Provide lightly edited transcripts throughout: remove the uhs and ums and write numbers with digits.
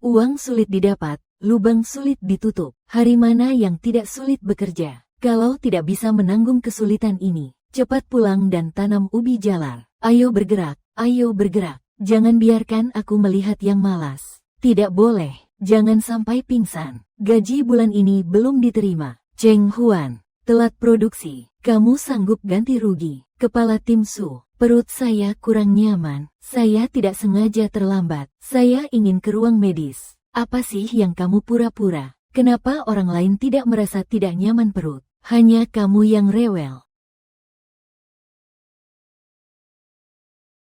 Uang sulit didapat, lubang sulit ditutup. Hari mana yang tidak sulit bekerja? Kalau tidak bisa menanggung kesulitan ini, cepat pulang dan tanam ubi jalar. Ayo bergerak, ayo bergerak. Jangan biarkan aku melihat yang malas. Tidak boleh, jangan sampai pingsan. Gaji bulan ini belum diterima. Cheng Huan, telat produksi. Kamu sanggup ganti rugi. Kepala tim Su, perut saya kurang nyaman. Saya tidak sengaja terlambat. Saya ingin ke ruang medis. Apa sih yang kamu pura-pura? Kenapa orang lain tidak merasa tidak nyaman perut? Hanya kamu yang rewel.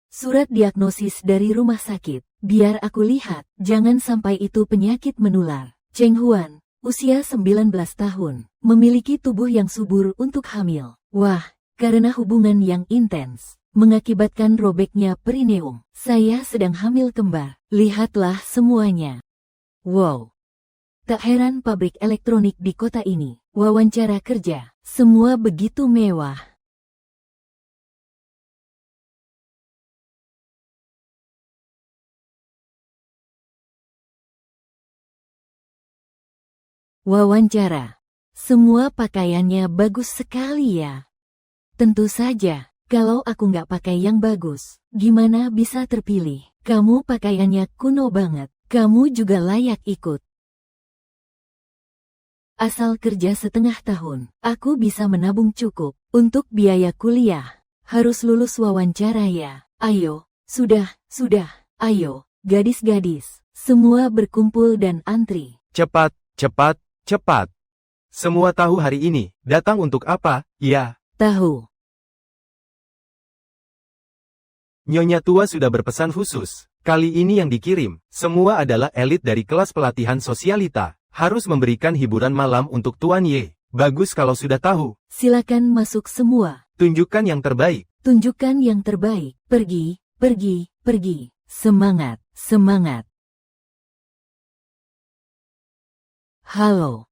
Surat diagnosis dari rumah sakit. Biar aku lihat, jangan sampai itu penyakit menular. Cheng Huan, usia 19 tahun, memiliki tubuh yang subur untuk hamil. Wah, karena hubungan yang intens, mengakibatkan robeknya perineum. Saya sedang hamil kembar. Lihatlah semuanya. Wow. Tak heran pabrik elektronik di kota ini. Wawancara kerja, semua begitu mewah. Wawancara. Semua pakaiannya bagus sekali ya. Tentu saja, kalau aku nggak pakai yang bagus, gimana bisa terpilih? Kamu pakaiannya kuno banget, kamu juga layak ikut. Asal kerja setengah tahun, aku bisa menabung cukup untuk biaya kuliah. Harus lulus wawancara ya. Ayo, sudah, ayo, gadis-gadis, semua berkumpul dan antri. Cepat, cepat, cepat. Semua tahu hari ini, datang untuk apa, ya? Tahu. Nyonya tua sudah berpesan khusus. Kali ini yang dikirim, semua adalah elit dari kelas pelatihan sosialita. Harus memberikan hiburan malam untuk Tuan Ye. Bagus kalau sudah tahu. Silakan masuk semua. Tunjukkan yang terbaik. Tunjukkan yang terbaik. Pergi, pergi, pergi. Semangat, semangat. Halo.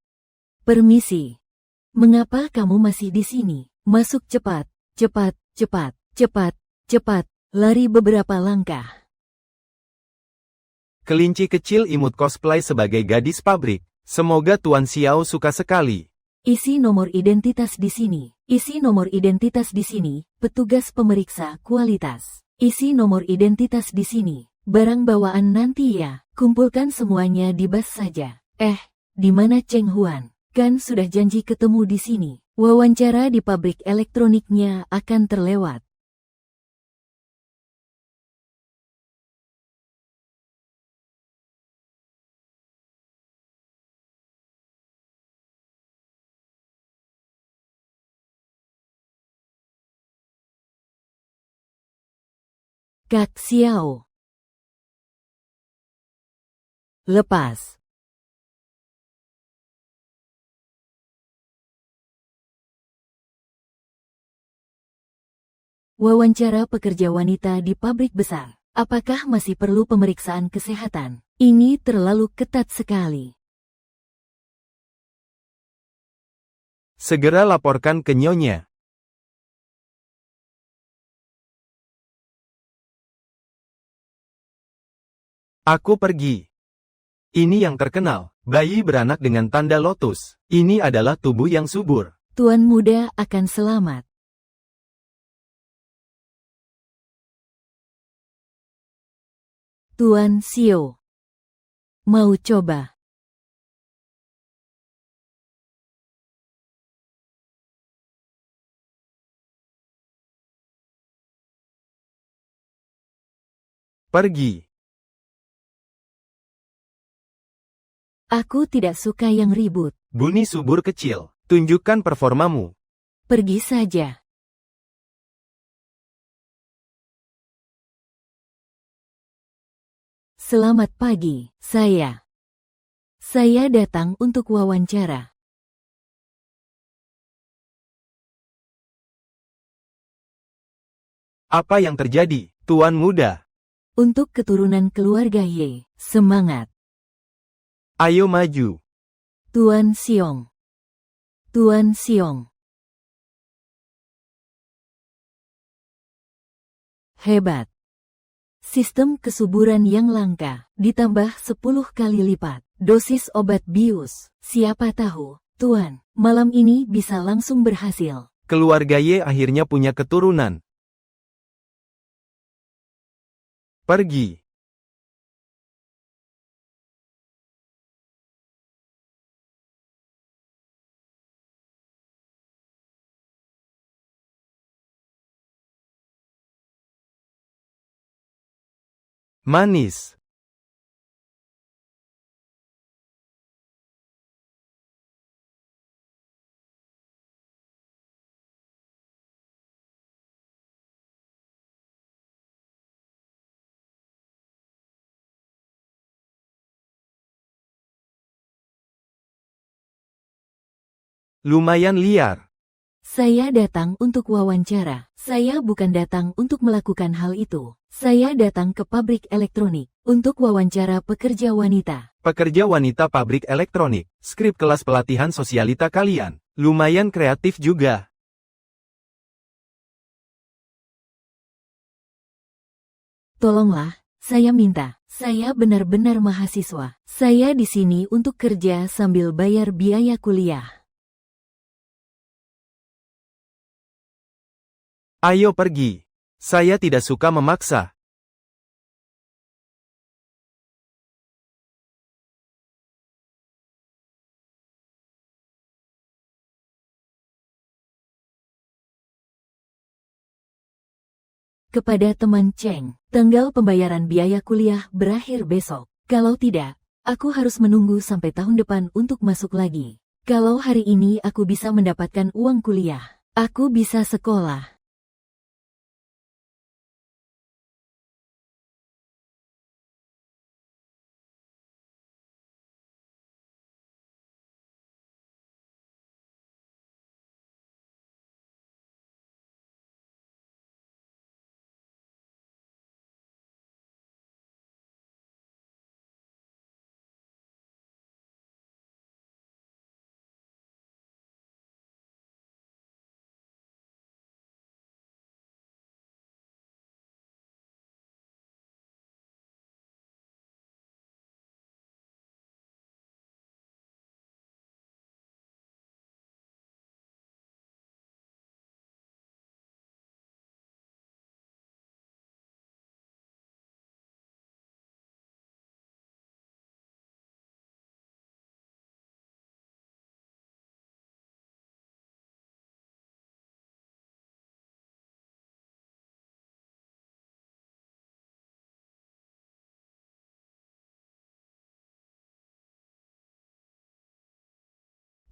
Permisi. Mengapa kamu masih di sini? Masuk cepat, cepat, cepat, cepat, cepat. Lari beberapa langkah. Kelinci kecil imut cosplay sebagai gadis pabrik. Semoga Tuan Xiao suka sekali. Isi nomor identitas di sini. Isi nomor identitas di sini. Petugas pemeriksa kualitas. Isi nomor identitas di sini. Barang bawaan nanti ya. Kumpulkan semuanya di bus saja. Di mana Cheng Huan? Kan sudah janji ketemu di sini. Wawancara di pabrik elektroniknya akan terlewat. Kak Xiao. Lepas. Wawancara pekerja wanita di pabrik besar. Apakah masih perlu pemeriksaan kesehatan? Ini terlalu ketat sekali. Segera laporkan ke Nyonya. Aku pergi. Ini yang terkenal, bayi beranak dengan tanda lotus. Ini adalah tubuh yang subur. Tuan muda akan selamat. Tuan Xiao. Mau coba? Pergi. Aku tidak suka yang ribut. Bunyi subur kecil, tunjukkan performamu. Pergi saja. Selamat pagi, saya. Saya datang untuk wawancara. Apa yang terjadi, Tuan Muda? Untuk keturunan keluarga Ye, semangat. Ayo maju. Tuan Xiong. Tuan Xiong. Hebat. Sistem kesuburan yang langka, ditambah 10 kali lipat. Dosis obat bius. Siapa tahu, Tuan, malam ini bisa langsung berhasil. Keluarga Ye akhirnya punya keturunan. Pergi. Manis. Lumayan liar. Saya datang untuk wawancara. Saya bukan datang untuk melakukan hal itu. Saya datang ke pabrik elektronik untuk wawancara pekerja wanita. Pekerja wanita pabrik elektronik. Skrip kelas pelatihan sosialita kalian. Lumayan kreatif juga. Tolonglah, saya minta. Saya benar-benar mahasiswa. Saya di sini untuk kerja sambil bayar biaya kuliah. Ayo pergi. Saya tidak suka memaksa. Kepada teman Cheng, tanggal pembayaran biaya kuliah berakhir besok. Kalau tidak, aku harus menunggu sampai tahun depan untuk masuk lagi. Kalau hari ini aku bisa mendapatkan uang kuliah, aku bisa sekolah.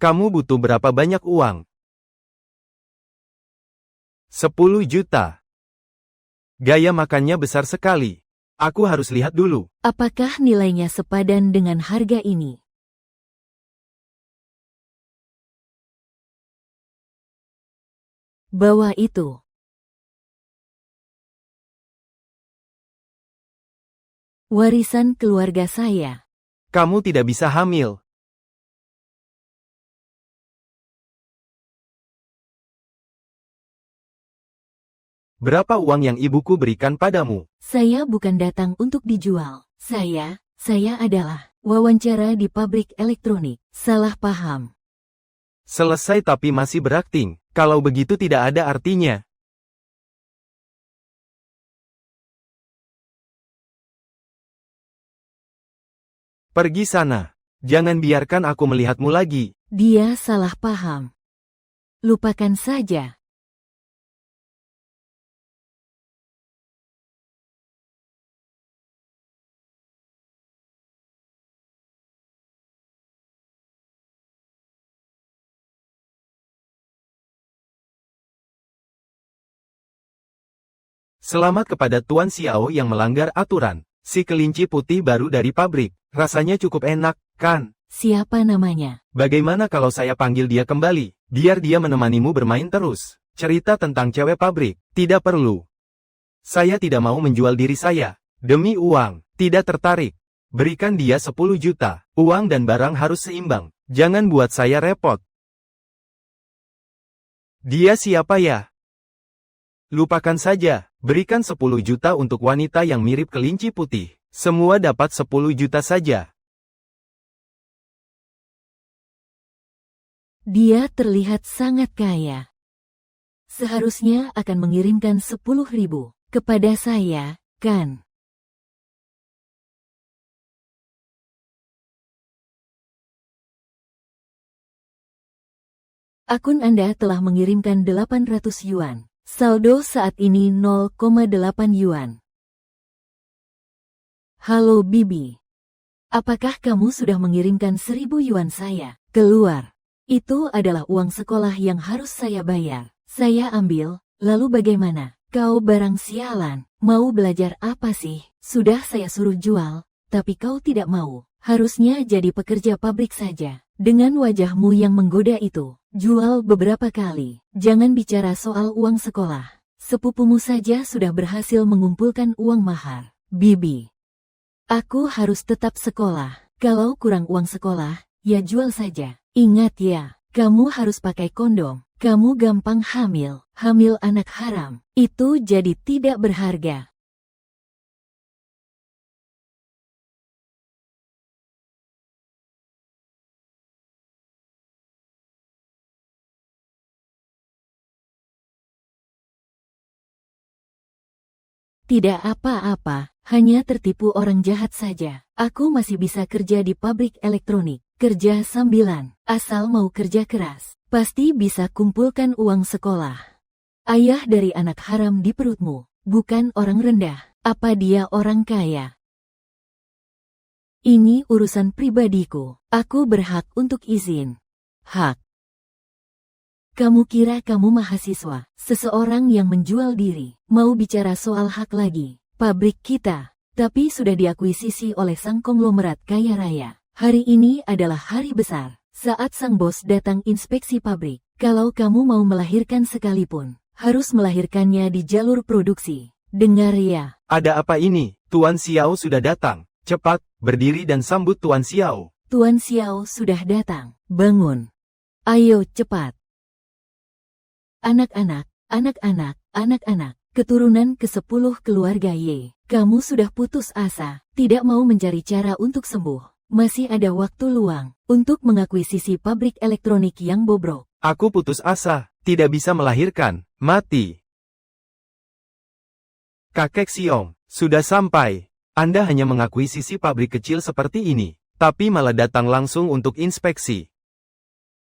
Kamu butuh berapa banyak uang? 10 juta. Gaya makannya besar sekali. Aku harus lihat dulu. Apakah nilainya sepadan dengan harga ini? Bawa itu. Warisan keluarga saya. Kamu tidak bisa hamil. Berapa uang yang ibuku berikan padamu? Saya bukan datang untuk dijual. Saya adalah wawancara di pabrik elektronik. Salah paham. Selesai tapi masih berakting. Kalau begitu tidak ada artinya. Pergi sana. Jangan biarkan aku melihatmu lagi. Dia salah paham. Lupakan saja. Selamat kepada Tuan Xiao yang melanggar aturan. Si kelinci putih baru dari pabrik. Rasanya cukup enak, kan? Siapa namanya? Bagaimana kalau saya panggil dia kembali? Biar dia menemanimu bermain terus. Cerita tentang cewek pabrik. Tidak perlu. Saya tidak mau menjual diri saya. Demi uang. Tidak tertarik. Berikan dia 10 juta. Uang dan barang harus seimbang. Jangan buat saya repot. Dia siapa ya? Lupakan saja, berikan 10 juta untuk wanita yang mirip kelinci putih. Semua dapat 10 juta saja. Dia terlihat sangat kaya. Seharusnya akan mengirimkan 10.000 kepada saya, kan? Akun Anda telah mengirimkan 800 yuan. Saldo saat ini 0,8 yuan. Halo Bibi. Apakah kamu sudah mengirimkan 1000 yuan saya? Keluar. Itu adalah uang sekolah yang harus saya bayar. Saya ambil, lalu bagaimana? Kau barang sialan. Mau belajar apa sih? Sudah saya suruh jual, tapi kau tidak mau. Harusnya jadi pekerja pabrik saja. Dengan wajahmu yang menggoda itu, jual beberapa kali. Jangan bicara soal uang sekolah. Sepupumu saja sudah berhasil mengumpulkan uang mahar. Bibi. Aku harus tetap sekolah. Kalau kurang uang sekolah, ya jual saja. Ingat ya, kamu harus pakai kondom. Kamu gampang hamil. Hamil anak haram. Itu jadi tidak berharga. Tidak apa-apa, hanya tertipu orang jahat saja. Aku masih bisa kerja di pabrik elektronik. Kerja sambilan, asal mau kerja keras. Pasti bisa kumpulkan uang sekolah. Ayah dari anak haram di perutmu, bukan orang rendah. Apa dia orang kaya? Ini urusan pribadiku. Aku berhak untuk izin. Hak. Kamu kira kamu mahasiswa, seseorang yang menjual diri, mau bicara soal hak lagi. Pabrik kita, tapi sudah diakuisisi oleh sang konglomerat kaya raya. Hari ini adalah hari besar. Saat sang bos datang inspeksi pabrik, kalau kamu mau melahirkan sekalipun, harus melahirkannya di jalur produksi. Dengar ya. Ada apa ini? Tuan Xiao sudah datang. Cepat, berdiri dan sambut Tuan Xiao. Tuan Xiao sudah datang. Bangun. Ayo cepat. Anak-anak, anak-anak, anak-anak, keturunan ke-10 keluarga Ye. Kamu sudah putus asa, tidak mau mencari cara untuk sembuh. Masih ada waktu luang untuk mengakuisisi pabrik elektronik yang bobrok. Aku putus asa, tidak bisa melahirkan, mati. Kakek Xiong, sudah sampai. Anda hanya mengakuisisi pabrik kecil seperti ini, tapi malah datang langsung untuk inspeksi.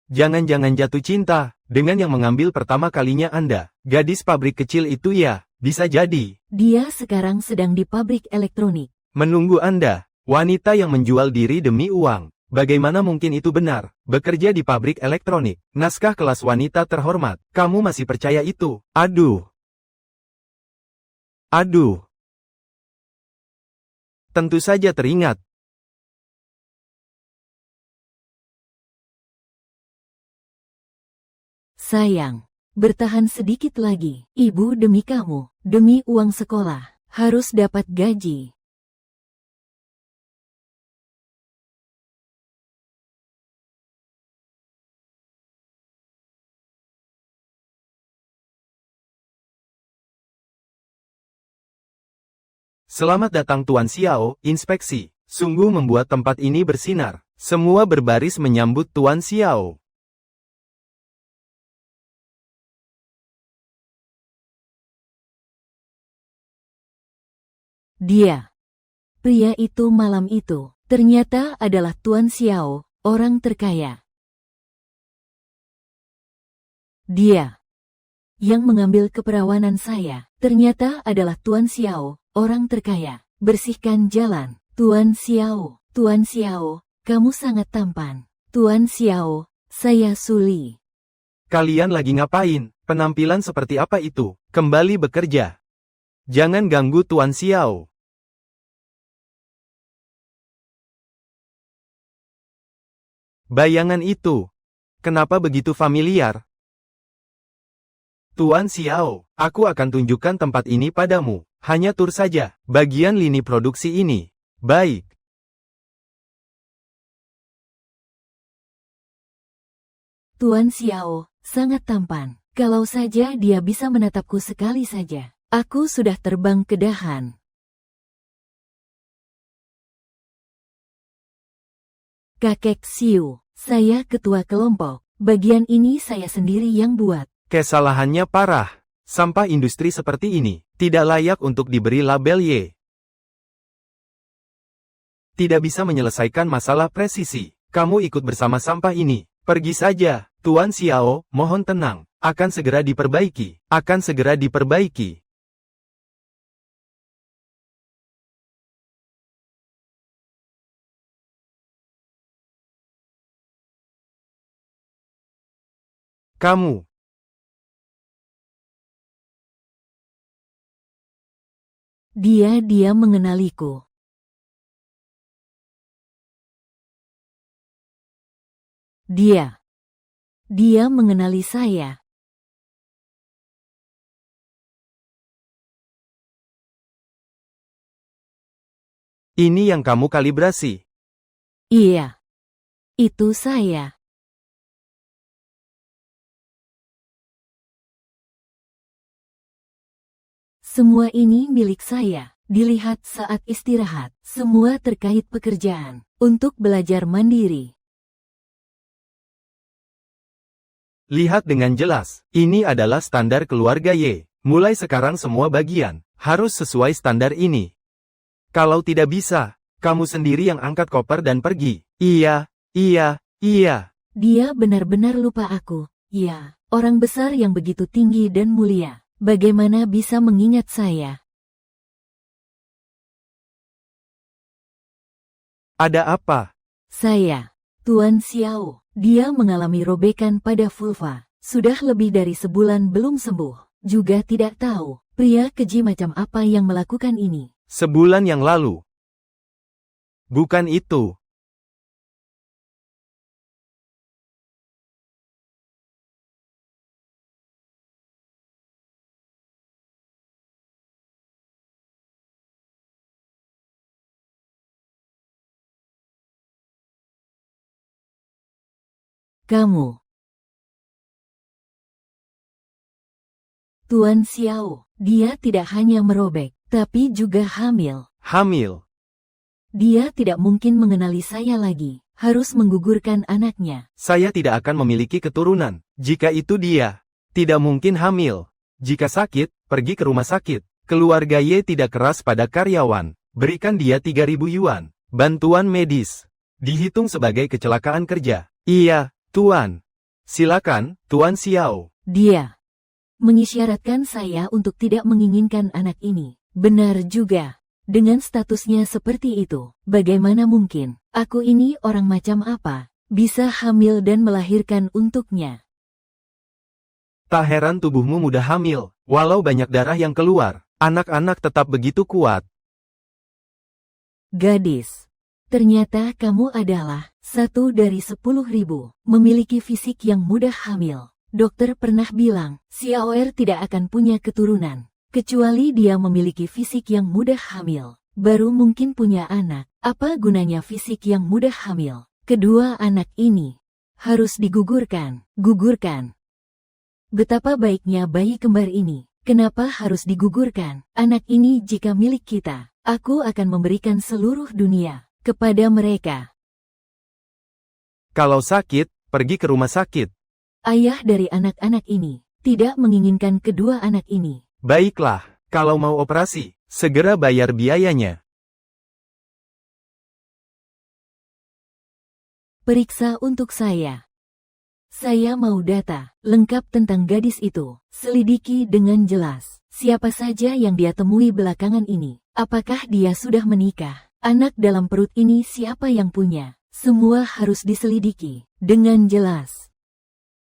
Jangan-jangan jatuh cinta dengan yang mengambil pertama kalinya Anda. Gadis pabrik kecil itu ya, bisa jadi. Dia sekarang sedang di pabrik elektronik. Menunggu Anda. Wanita yang menjual diri demi uang. Bagaimana mungkin itu benar? Bekerja di pabrik elektronik. Naskah kelas wanita terhormat. Kamu masih percaya itu? Aduh. Aduh. Tentu saja teringat. Sayang, bertahan sedikit lagi. Ibu demi kamu, demi uang sekolah, harus dapat gaji. Selamat datang Tuan Xiao, inspeksi. Sungguh membuat tempat ini bersinar. Semua berbaris menyambut Tuan Xiao. Dia. Pria itu malam itu, ternyata adalah Tuan Xiao, orang terkaya. Dia. Yang mengambil keperawanan saya, ternyata adalah Tuan Xiao, orang terkaya. Bersihkan jalan. Tuan Xiao, kamu sangat tampan. Tuan Xiao, saya Suli. Kalian lagi ngapain? Penampilan seperti apa itu? Kembali bekerja. Jangan ganggu Tuan Xiao. Bayangan itu. Kenapa begitu familiar? Tuan Xiao, aku akan tunjukkan tempat ini padamu. Hanya tur saja, bagian lini produksi ini. Baik. Tuan Xiao, sangat tampan. Kalau saja dia bisa menatapku sekali saja, aku sudah terbang ke dahan. Kakek Siu, saya ketua kelompok. Bagian ini saya sendiri yang buat. Kesalahannya parah. Sampah industri seperti ini tidak layak untuk diberi label Y. Tidak bisa menyelesaikan masalah presisi. Kamu ikut bersama sampah ini. Pergi saja, Tuan Xiao, mohon tenang. Akan segera diperbaiki. Akan segera diperbaiki. Kamu. Dia mengenaliku. Dia mengenali saya. Ini yang kamu kalibrasi. Iya, itu saya. Semua ini milik saya. Dilihat saat istirahat. Semua terkait pekerjaan. Untuk belajar mandiri. Lihat dengan jelas. Ini adalah standar keluarga Y. Mulai sekarang semua bagian harus sesuai standar ini. Kalau tidak bisa, kamu sendiri yang angkat koper dan pergi. Iya. Dia benar-benar lupa aku. Ya, orang besar yang begitu tinggi dan mulia. Bagaimana bisa mengingat saya? Ada apa? Saya, Tuan Xiao. Dia mengalami robekan pada vulva. Sudah lebih dari sebulan belum sembuh. Juga tidak tahu, pria keji macam apa yang melakukan ini. Sebulan yang lalu. Bukan itu. Kamu. Tuan Xiao, dia tidak hanya merobek, tapi juga hamil. Hamil. Dia tidak mungkin mengenali saya lagi. Harus menggugurkan anaknya. Saya tidak akan memiliki keturunan. Jika itu dia, tidak mungkin hamil. Jika sakit, pergi ke rumah sakit. Keluarga Y tidak keras pada karyawan. Berikan dia 3.000 yuan. Bantuan medis. Dihitung sebagai kecelakaan kerja. Iya, Tuan. Silakan, Tuan Xiao. Dia mengisyaratkan saya untuk tidak menginginkan anak ini. Benar juga. Dengan statusnya seperti itu, bagaimana mungkin aku ini orang macam apa bisa hamil dan melahirkan untuknya? Tak heran tubuhmu mudah hamil. Walau banyak darah yang keluar, anak-anak tetap begitu kuat. Gadis, ternyata kamu adalah 1 dari 10.000 memiliki fisik yang mudah hamil. Dokter pernah bilang, Xiaoer tidak akan punya keturunan. Kecuali dia memiliki fisik yang mudah hamil. Baru mungkin punya anak. Apa gunanya fisik yang mudah hamil? Kedua anak ini harus digugurkan. Gugurkan. Betapa baiknya bayi kembar ini. Kenapa harus digugurkan? Anak ini jika milik kita, aku akan memberikan seluruh dunia kepada mereka. Kalau sakit, pergi ke rumah sakit. Ayah dari anak-anak ini tidak menginginkan kedua anak ini. Baiklah, kalau mau operasi, segera bayar biayanya. Periksa untuk saya. Saya mau data lengkap tentang gadis itu. Selidiki dengan jelas. Siapa saja yang dia temui belakangan ini. Apakah dia sudah menikah? Anak dalam perut ini siapa yang punya? Semua harus diselidiki dengan jelas.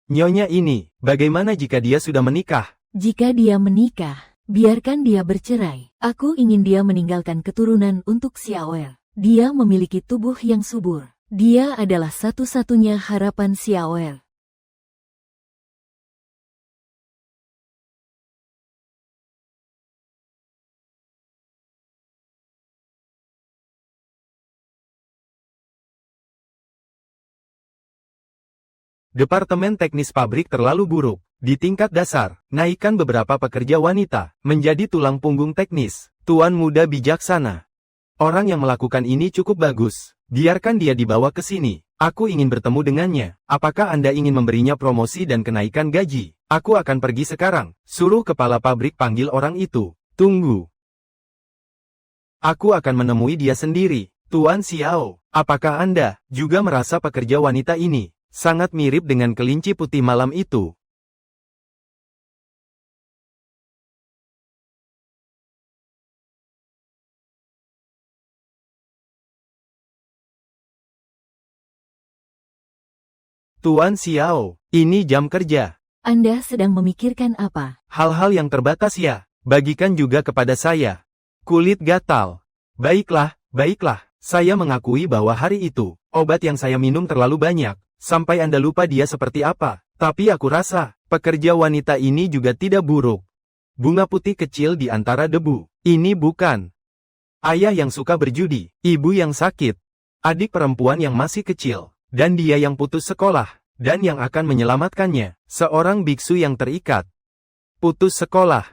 Nyonya ini, bagaimana jika dia sudah menikah? Jika dia menikah, biarkan dia bercerai. Aku ingin dia meninggalkan keturunan untuk Xiaoer. Dia memiliki tubuh yang subur. Dia adalah satu-satunya harapan Xiaoer. Departemen teknis pabrik terlalu buruk. Di tingkat dasar, naikkan beberapa pekerja wanita menjadi tulang punggung teknis. Tuan muda bijaksana. Orang yang melakukan ini cukup bagus. Biarkan dia dibawa ke sini. Aku ingin bertemu dengannya. Apakah Anda ingin memberinya promosi dan kenaikan gaji? Aku akan pergi sekarang. Suruh kepala pabrik panggil orang itu. Tunggu. Aku akan menemui dia sendiri. Tuan Xiao, apakah Anda juga merasa pekerja wanita ini sangat mirip dengan kelinci putih malam itu? Tuan Xiao, ini jam kerja. Anda sedang memikirkan apa? Hal-hal yang terbatas ya, bagikan juga kepada saya. Kulit gatal. Baiklah, baiklah, saya mengakui bahwa hari itu, obat yang saya minum terlalu banyak, sampai Anda lupa dia seperti apa. Tapi aku rasa, pekerja wanita ini juga tidak buruk. Bunga putih kecil di antara debu. Ini bukan ayah yang suka berjudi, ibu yang sakit, adik perempuan yang masih kecil, dan dia yang putus sekolah, dan yang akan menyelamatkannya, seorang biksu yang terikat. Putus sekolah.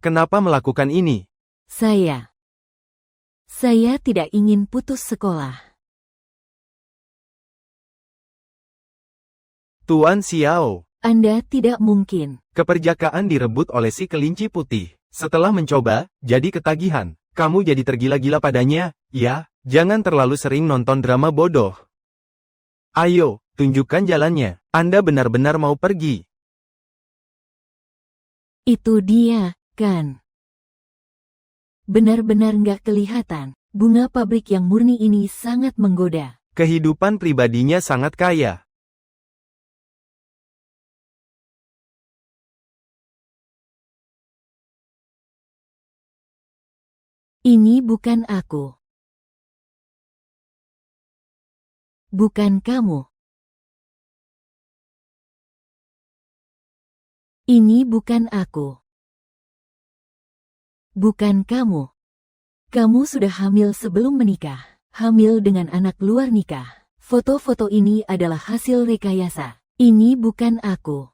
Kenapa melakukan ini? Saya tidak ingin putus sekolah. Tuan Xiao, Anda tidak mungkin. keperjakaan direbut oleh si kelinci putih. Setelah mencoba, jadi ketagihan. Kamu jadi tergila-gila padanya, ya? Jangan terlalu sering nonton drama bodoh. Ayo, tunjukkan jalannya. Anda benar-benar mau pergi. Itu dia, kan? Benar-benar nggak kelihatan. Bunga pabrik yang murni ini sangat menggoda. Kehidupan pribadinya sangat kaya. Ini bukan aku. Bukan kamu. Ini bukan aku. Bukan kamu. Kamu sudah hamil sebelum menikah. Hamil dengan anak luar nikah. Foto-foto ini adalah hasil rekayasa. Ini bukan aku.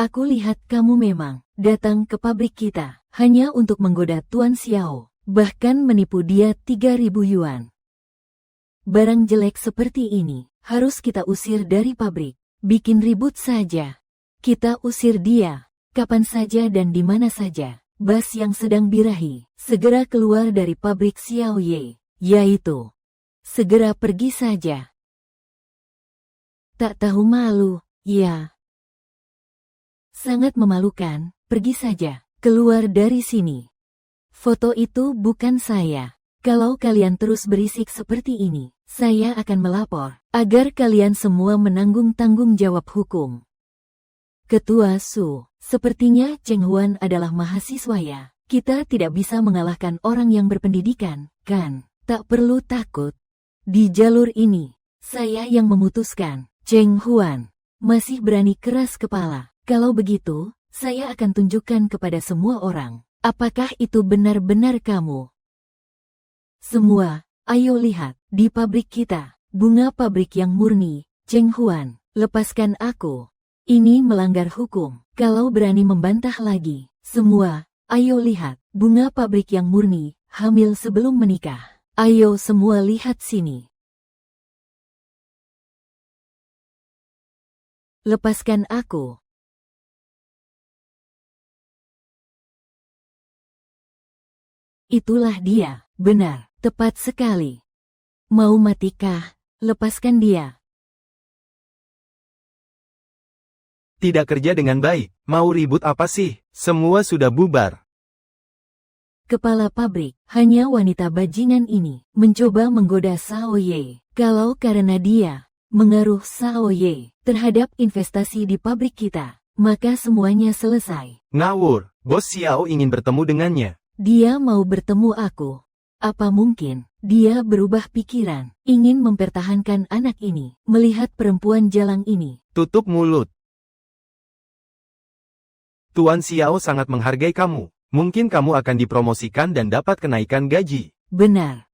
Aku lihat kamu memang datang ke pabrik kita hanya untuk menggoda Tuan Xiao, bahkan menipu dia 3.000 yuan. Barang jelek seperti ini harus kita usir dari pabrik. Bikin ribut saja. Kita usir dia kapan saja dan di mana saja. Bas yang sedang birahi segera keluar dari pabrik Xiao Ye, yaitu segera pergi saja. Tak tahu malu, ya. Sangat memalukan, pergi saja, keluar dari sini. Foto itu bukan saya. Kalau kalian terus berisik seperti ini, saya akan melapor, agar kalian semua menanggung tanggung jawab hukum. Ketua Su, sepertinya Cheng Huan adalah mahasiswa ya. Kita tidak bisa mengalahkan orang yang berpendidikan, kan? Tak perlu takut. Di jalur ini, saya yang memutuskan. Cheng Huan masih berani keras kepala. Kalau begitu, saya akan tunjukkan kepada semua orang. Apakah itu benar-benar kamu? Semua, ayo lihat, di pabrik kita, bunga pabrik yang murni. Cheng Huan, lepaskan aku. Ini melanggar hukum. Kalau berani membantah lagi, semua, ayo lihat, bunga pabrik yang murni, hamil sebelum menikah. Ayo semua lihat sini. Lepaskan aku. Itulah dia, benar, tepat sekali. Mau matikah? Lepaskan dia. Tidak kerja dengan baik, mau ribut apa sih? Semua sudah bubar. Kepala pabrik, hanya wanita bajingan ini, mencoba menggoda Xiao Ye. Kalau karena dia mengaruh Xiao Ye terhadap investasi di pabrik kita, maka semuanya selesai. Ngawur, Bos Xiao ingin bertemu dengannya. Dia mau bertemu aku. Apa mungkin dia berubah pikiran, ingin mempertahankan anak ini, melihat perempuan jalang ini? Tutup mulut. Tuan Xiao sangat menghargai kamu. Mungkin kamu akan dipromosikan dan dapat kenaikan gaji. Benar.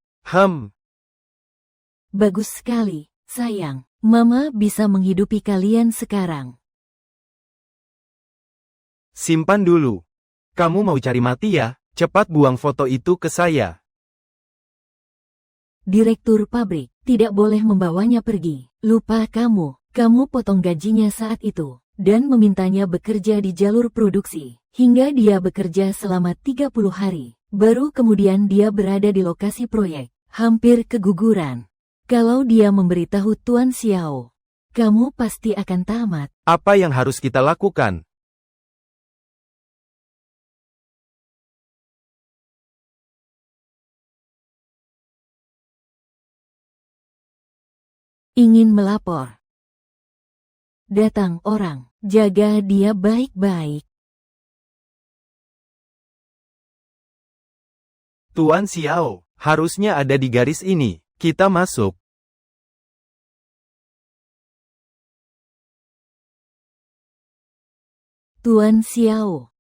Bagus Sekali. Sayang, Mama bisa menghidupi kalian sekarang. Simpan dulu. Kamu mau cari mati ya? Cepat buang foto itu ke saya. Direktur pabrik tidak boleh membawanya pergi. Lupa kamu potong gajinya saat itu, dan memintanya bekerja di jalur produksi, hingga dia bekerja selama 30 hari. Baru kemudian dia berada di lokasi proyek, hampir keguguran. Kalau dia memberitahu Tuan Xiao, kamu pasti akan tamat. Apa yang harus kita lakukan? Ingin melapor. Datang orang, jaga dia baik-baik. Tuan Xiao, harusnya ada di garis ini. Kita masuk. Tuan Xiao.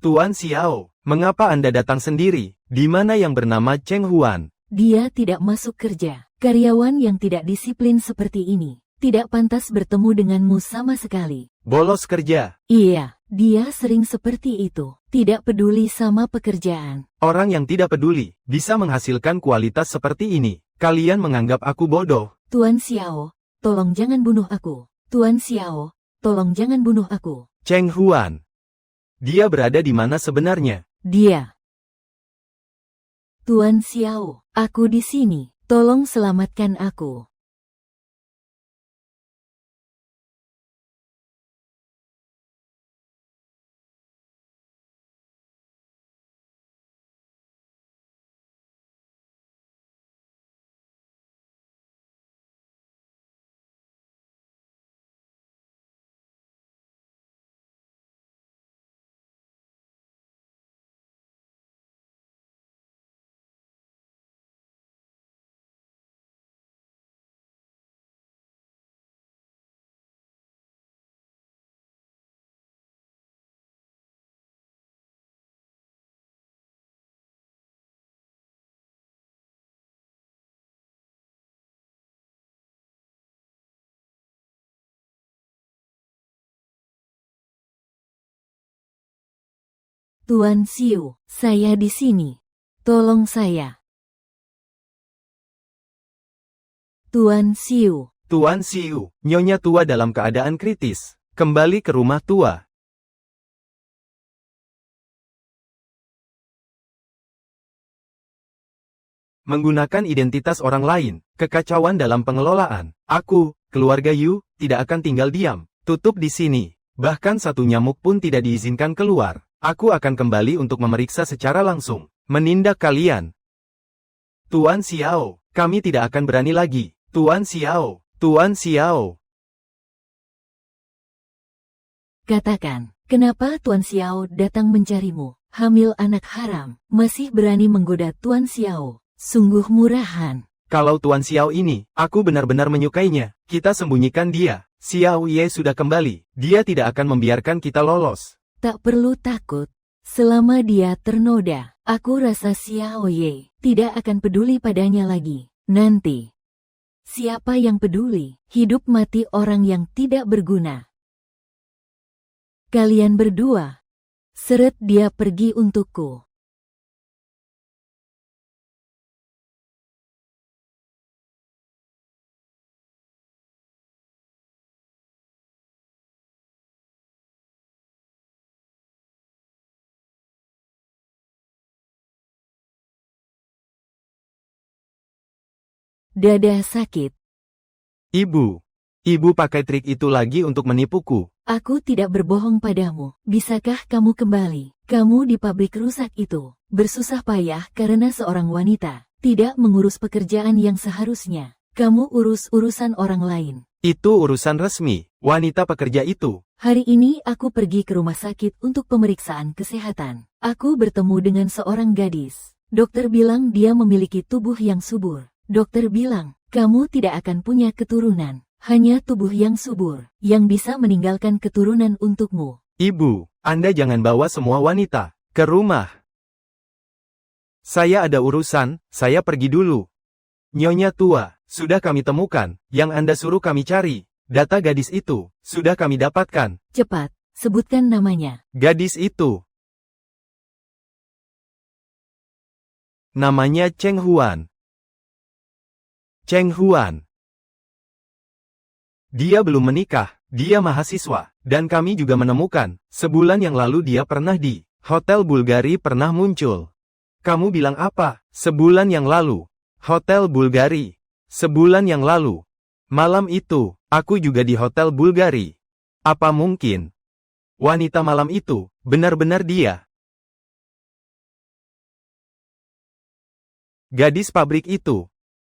Tuan Xiao, mengapa Anda datang sendiri? Di mana yang bernama Cheng Huan? Dia tidak masuk kerja. Karyawan yang tidak disiplin seperti ini tidak pantas bertemu denganmu sama sekali. Bolos kerja. Iya, dia sering seperti itu. Tidak peduli sama pekerjaan. Orang yang tidak peduli bisa menghasilkan kualitas seperti ini. Kalian menganggap aku bodoh. Tuan Xiao, tolong jangan bunuh aku. Tuan Xiao, tolong jangan bunuh aku. Cheng Huan. Dia berada di mana sebenarnya? Dia. Tuan Xiao, aku di sini. Tolong selamatkan aku. Tuan Xiu, saya di sini. Tolong saya. Tuan Xiu. Tuan Xiu, Nyonya tua dalam keadaan kritis. Kembali ke rumah tua. Menggunakan identitas orang lain, kekacauan dalam pengelolaan. Aku, keluarga Yu, tidak akan tinggal diam. Tutup di sini. Bahkan satu nyamuk pun tidak diizinkan keluar. Aku akan kembali untuk memeriksa secara langsung. Menindak kalian. Tuan Xiao, kami tidak akan berani lagi. Tuan Xiao, Tuan Xiao. Katakan, kenapa Tuan Xiao datang mencarimu? Hamil anak haram, masih berani menggoda Tuan Xiao. Sungguh murahan. Kalau Tuan Xiao ini, aku benar-benar menyukainya. Kita sembunyikan dia. Xiao Ye sudah kembali. Dia tidak akan membiarkan kita lolos. Tak perlu takut. Selama dia ternoda, aku rasa Xiao Ye tidak akan peduli padanya lagi. Nanti, siapa yang peduli? Hidup mati orang yang tidak berguna. Kalian berdua, seret dia pergi untukku. Dada sakit. Ibu. Ibu pakai trik itu lagi untuk menipuku. Aku tidak berbohong padamu. Bisakah kamu kembali? Kamu di pabrik rusak itu, bersusah payah karena seorang wanita tidak mengurus pekerjaan yang seharusnya. Kamu urus urusan orang lain. Itu urusan resmi, wanita pekerja itu. Hari ini aku pergi ke rumah sakit untuk pemeriksaan kesehatan. Aku bertemu dengan seorang gadis. Dokter bilang dia memiliki tubuh yang subur. Dokter bilang, kamu tidak akan punya keturunan. Hanya tubuh yang subur, yang bisa meninggalkan keturunan untukmu. Ibu, Anda jangan bawa semua wanita ke rumah. Saya ada urusan, saya pergi dulu. Nyonya tua, sudah kami temukan, yang Anda suruh kami cari. Data gadis itu, sudah kami dapatkan. Cepat, sebutkan namanya. Gadis itu. Namanya Cheng Huan. Cheng Huan. Dia belum menikah, dia mahasiswa, dan kami juga menemukan, sebulan yang lalu dia pernah di Hotel Bulgari pernah muncul. Kamu bilang apa? Sebulan yang lalu. Hotel Bulgari. Sebulan yang lalu. Malam itu, aku juga di Hotel Bulgari. Apa mungkin? Wanita malam itu, benar-benar dia. Gadis pabrik itu.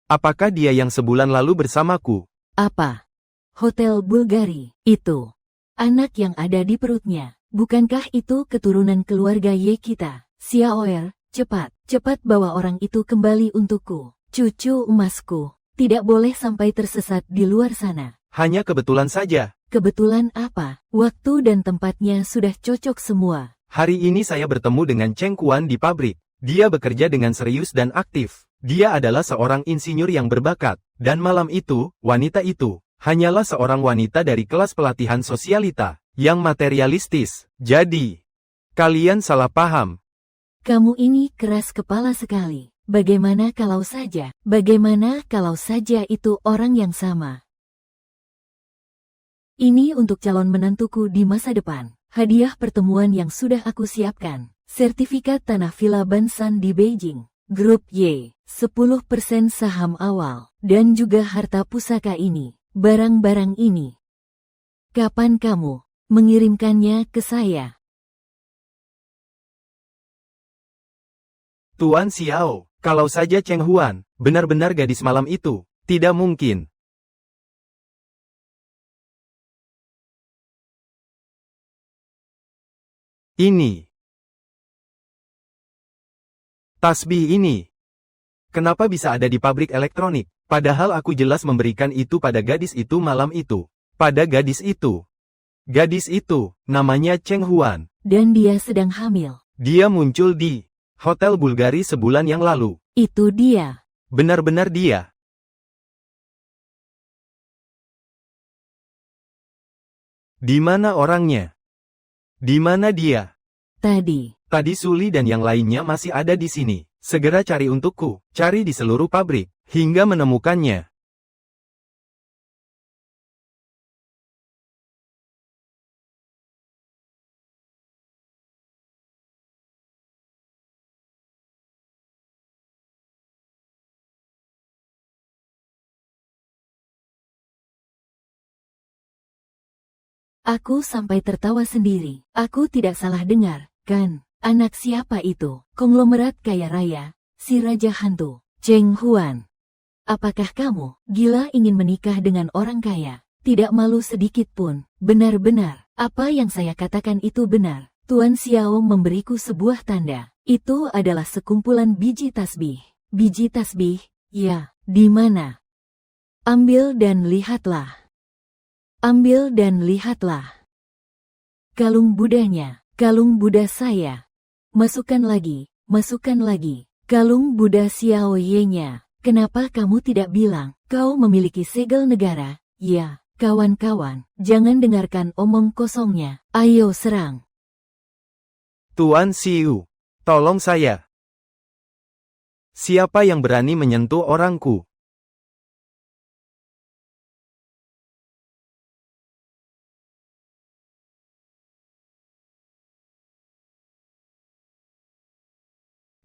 Apakah dia yang sebulan lalu bersamaku? Apa? Hotel Bulgari, itu. Anak yang ada di perutnya. Bukankah itu keturunan keluarga Ye kita? Xiaoer, cepat bawa orang itu kembali untukku. Cucu emasku. Tidak boleh sampai tersesat di luar sana. Hanya kebetulan saja. Kebetulan apa? Waktu dan tempatnya sudah cocok semua. Hari ini saya bertemu dengan Cheng Kuan di pabrik. Dia bekerja dengan serius dan aktif. Dia adalah seorang insinyur yang berbakat. Dan malam itu, wanita itu hanyalah seorang wanita dari kelas pelatihan sosialita yang materialistis. Jadi, kalian salah paham. Kamu ini keras kepala sekali. Bagaimana kalau saja itu orang yang sama? Ini untuk calon menantuku di masa depan. Hadiah pertemuan yang sudah aku siapkan. Sertifikat tanah Villa Bansan di Beijing. Grup Y, 10% saham awal. Dan juga harta pusaka ini. Barang-barang ini. Kapan kamu mengirimkannya ke saya? Tuan Xiao, kalau saja Cheng Huan benar-benar gadis malam itu, tidak mungkin. Ini. Tasbih ini. Kenapa bisa ada di pabrik elektronik? Padahal aku jelas memberikan itu pada gadis itu malam itu. Pada gadis itu. Gadis itu, namanya Cheng Huan. Dan dia sedang hamil. Dia muncul di Hotel Bulgari sebulan yang lalu. Itu dia. Benar-benar dia. Di mana orangnya? Di mana dia? Tadi Suli dan yang lainnya masih ada di sini. Segera cari untukku. Cari di seluruh pabrik, hingga menemukannya. Aku sampai tertawa sendiri. Aku tidak salah dengar, kan? Anak siapa itu? Konglomerat kaya raya, si Raja Hantu, Cheng Huan. Apakah kamu gila ingin menikah dengan orang kaya? Tidak malu sedikit pun. Benar-benar, apa yang saya katakan itu benar. Tuan Xiao memberiku sebuah tanda. Itu adalah sekumpulan biji tasbih. Biji tasbih, ya, di mana? Ambil dan lihatlah. Ambil dan lihatlah. Kalung Budanya, kalung Buddha saya. Masukkan lagi, kalung Buddha Xiao Ye-nya. Kenapa kamu tidak bilang, kau memiliki segel negara? Ya, kawan-kawan, jangan dengarkan omong kosongnya. Ayo serang. Tuan Xiu, tolong saya. Siapa yang berani menyentuh orangku?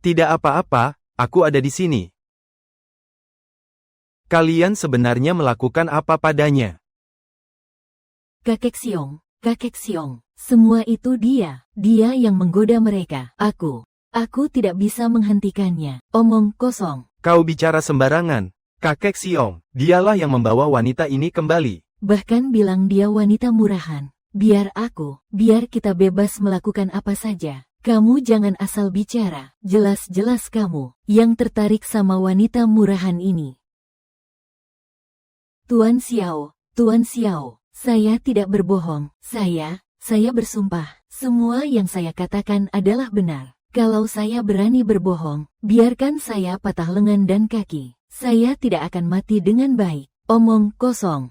Tidak apa-apa, aku ada di sini. Kalian sebenarnya melakukan apa padanya? Kakek Xiong, semua itu dia yang menggoda mereka. Aku tidak bisa menghentikannya. Omong kosong. Kau bicara sembarangan. Kakek Xiong, dialah yang membawa wanita ini kembali. Bahkan bilang dia wanita murahan. Biar kita bebas melakukan apa saja. Kamu jangan asal bicara, jelas-jelas kamu yang tertarik sama wanita murahan ini. Tuan Xiao, Tuan Xiao, saya tidak berbohong. Saya bersumpah. Semua yang saya katakan adalah benar. Kalau saya berani berbohong, biarkan saya patah lengan dan kaki. Saya tidak akan mati dengan baik. Omong kosong.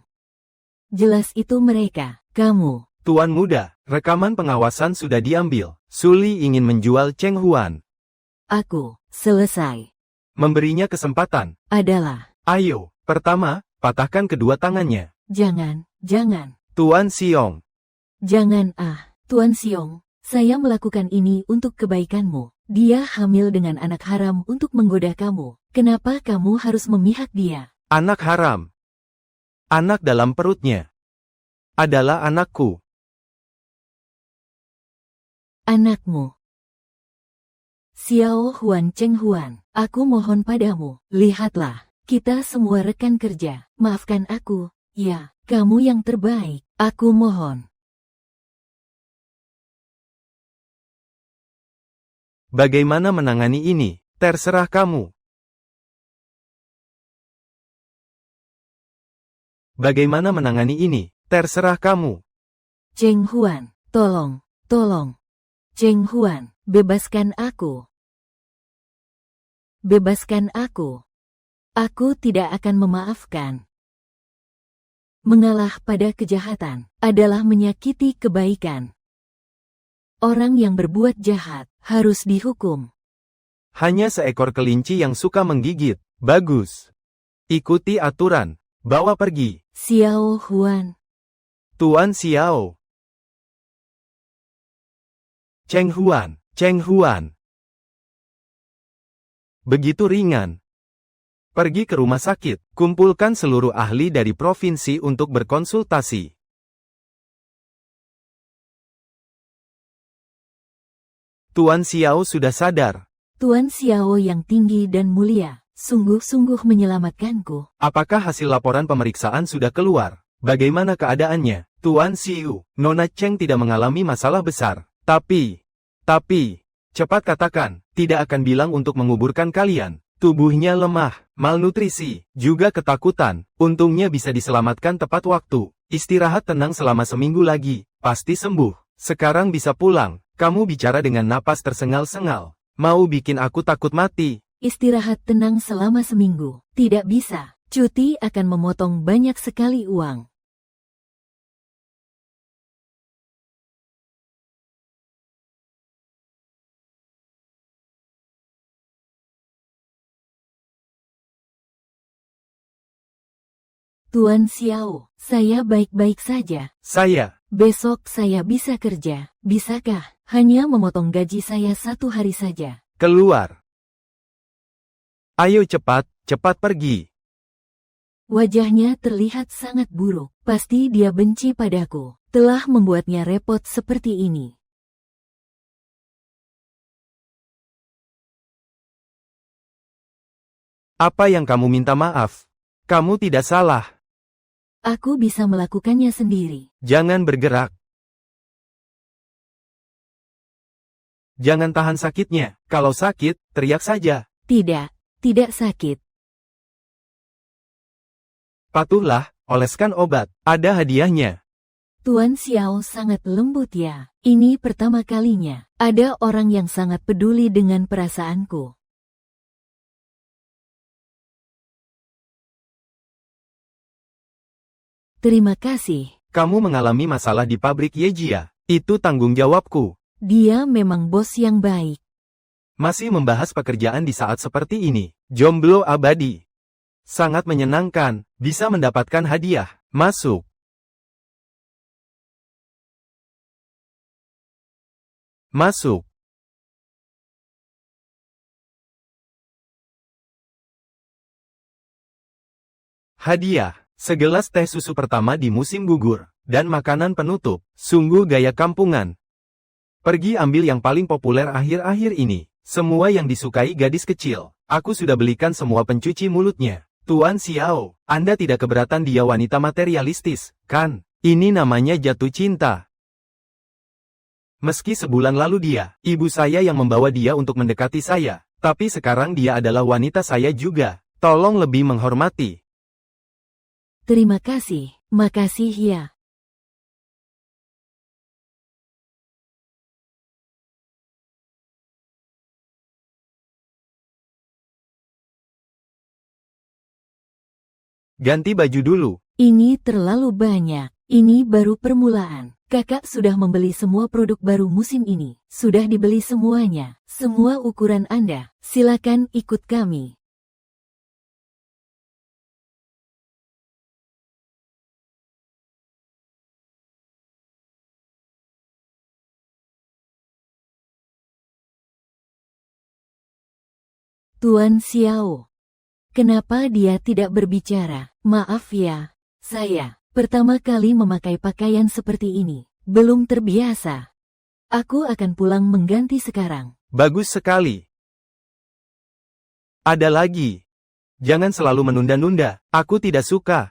Jelas itu mereka. Kamu. Tuan muda, rekaman pengawasan sudah diambil. Suli ingin menjual Cheng Huan. Aku. Selesai. Memberinya kesempatan. Adalah. Ayo, pertama, patahkan kedua tangannya. Jangan. Tuan Xiong. Jangan Tuan Xiong. Saya melakukan ini untuk kebaikanmu. Dia hamil dengan anak haram untuk menggoda kamu. Kenapa kamu harus memihak dia? Anak haram. Anak dalam perutnya adalah anakku. Anakmu. Xiao Huan Cheng Huan, aku mohon padamu, lihatlah. Kita semua rekan kerja. Maafkan aku. Ya, kamu yang terbaik. Aku mohon. Bagaimana menangani ini? Terserah kamu. Bagaimana menangani ini? Terserah kamu. Cheng Huan, tolong. Cheng Huan, bebaskan aku. Bebaskan aku. Aku tidak akan memaafkan. Mengalah pada kejahatan adalah menyakiti kebaikan. Orang yang berbuat jahat harus dihukum. Hanya seekor kelinci yang suka menggigit. Bagus. Ikuti aturan. Bawa pergi. Xiao Huan. Tuan Xiao. Cheng Huan. Begitu ringan. Pergi ke rumah sakit. Kumpulkan seluruh ahli dari provinsi untuk berkonsultasi. Tuan Xiao sudah sadar. Tuan Xiao yang tinggi dan mulia, sungguh-sungguh menyelamatkanku. Apakah hasil laporan pemeriksaan sudah keluar? Bagaimana keadaannya? Tuan Xiu, Nona Cheng tidak mengalami masalah besar. Tapi, cepat katakan, tidak akan bilang untuk menguburkan kalian. Tubuhnya lemah, malnutrisi, juga ketakutan. Untungnya bisa diselamatkan tepat waktu. Istirahat tenang selama seminggu lagi, pasti sembuh. Sekarang bisa pulang. Kamu bicara dengan napas tersengal-sengal. Mau bikin aku takut mati. Istirahat tenang selama seminggu. Tidak bisa. Cuti akan memotong banyak sekali uang. Tuan Xiao, saya baik-baik saja. Besok saya bisa kerja. Bisakah? Hanya memotong gaji saya 1 hari saja. Keluar. Ayo cepat pergi. Wajahnya terlihat sangat buruk. Pasti dia benci padaku. Telah membuatnya repot seperti ini. Apa yang kamu minta maaf? Kamu tidak salah. Aku bisa melakukannya sendiri. Jangan bergerak. Jangan tahan sakitnya. Kalau sakit, teriak saja. Tidak sakit. Patuhlah, oleskan obat. Ada hadiahnya. Tuan Xiao sangat lembut ya. Ini pertama kalinya. Ada orang yang sangat peduli dengan perasaanku. Terima kasih. Kamu mengalami masalah di pabrik Yejia. Itu tanggung jawabku. Dia memang bos yang baik. Masih membahas pekerjaan di saat seperti ini. Jomblo abadi. Sangat menyenangkan, bisa mendapatkan hadiah. Masuk. Masuk. Hadiah. Segelas teh susu pertama di musim gugur, dan makanan penutup. Sungguh gaya kampungan. Pergi ambil yang paling populer akhir-akhir ini. Semua yang disukai gadis kecil. Aku sudah belikan semua pencuci mulutnya. Tuan Xiao, Anda tidak keberatan dia wanita materialistis, kan? Ini namanya jatuh cinta. Meski sebulan lalu dia, ibu saya yang membawa dia untuk mendekati saya. Tapi sekarang dia adalah wanita saya juga. Tolong lebih menghormati. Terima kasih, makasih ya. Ganti baju dulu. Ini terlalu banyak. Ini baru permulaan. Kakak sudah membeli semua produk baru musim ini. Sudah dibeli semuanya. Semua ukuran Anda. Silakan ikut kami. Tuan Xiao. Kenapa dia tidak berbicara? Maaf ya, saya pertama kali memakai pakaian seperti ini. Belum terbiasa. Aku akan pulang mengganti sekarang. Bagus sekali. Ada lagi. Jangan selalu menunda-nunda. Aku tidak suka.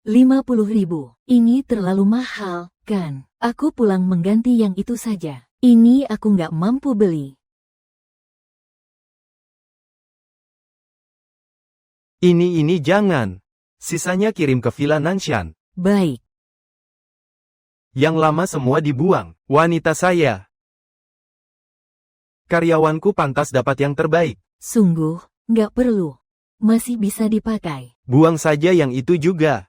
50.000. Ini terlalu mahal, kan? Aku pulang mengganti yang itu saja. Ini aku nggak mampu beli. Ini jangan. Sisanya kirim ke Villa Nanshan. Baik. Yang lama semua dibuang. Wanita saya. Karyawanku pantas dapat yang terbaik. Sungguh, nggak perlu. Masih bisa dipakai. Buang saja yang itu juga.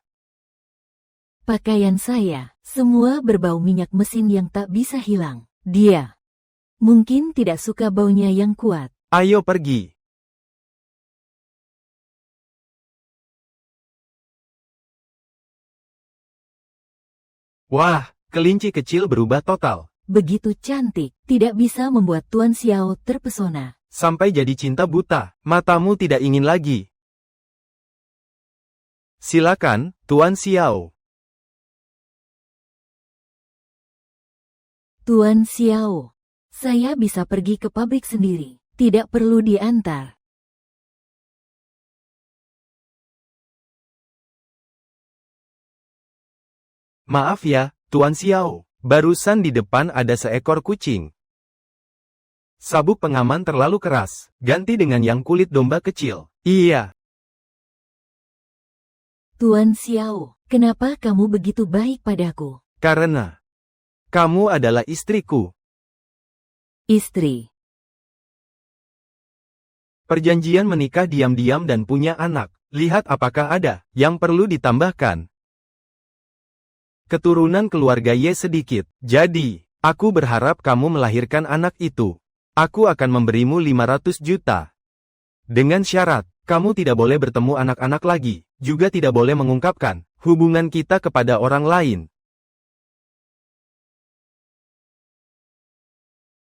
Pakaian saya, semua berbau minyak mesin yang tak bisa hilang. Dia mungkin tidak suka baunya yang kuat. Ayo pergi. Wah, kelinci kecil berubah total. Begitu cantik, tidak bisa membuat Tuan Xiao terpesona. Sampai jadi cinta buta. Matamu tidak ingin lagi. Silakan, Tuan Xiao. Tuan Xiao, saya bisa pergi ke pabrik sendiri. Tidak perlu diantar. Maaf ya, Tuan Xiao. Barusan di depan ada seekor kucing. Sabuk pengaman terlalu keras. Ganti dengan yang kulit domba kecil. Iya. Tuan Xiao, kenapa kamu begitu baik padaku? Karena kamu adalah istriku. Istri. Perjanjian menikah diam-diam dan punya anak. Lihat apakah ada yang perlu ditambahkan. Keturunan keluarga Ye sedikit. Jadi, aku berharap kamu melahirkan anak itu. Aku akan memberimu 500 juta. Dengan syarat, kamu tidak boleh bertemu anak-anak lagi. Juga tidak boleh mengungkapkan hubungan kita kepada orang lain.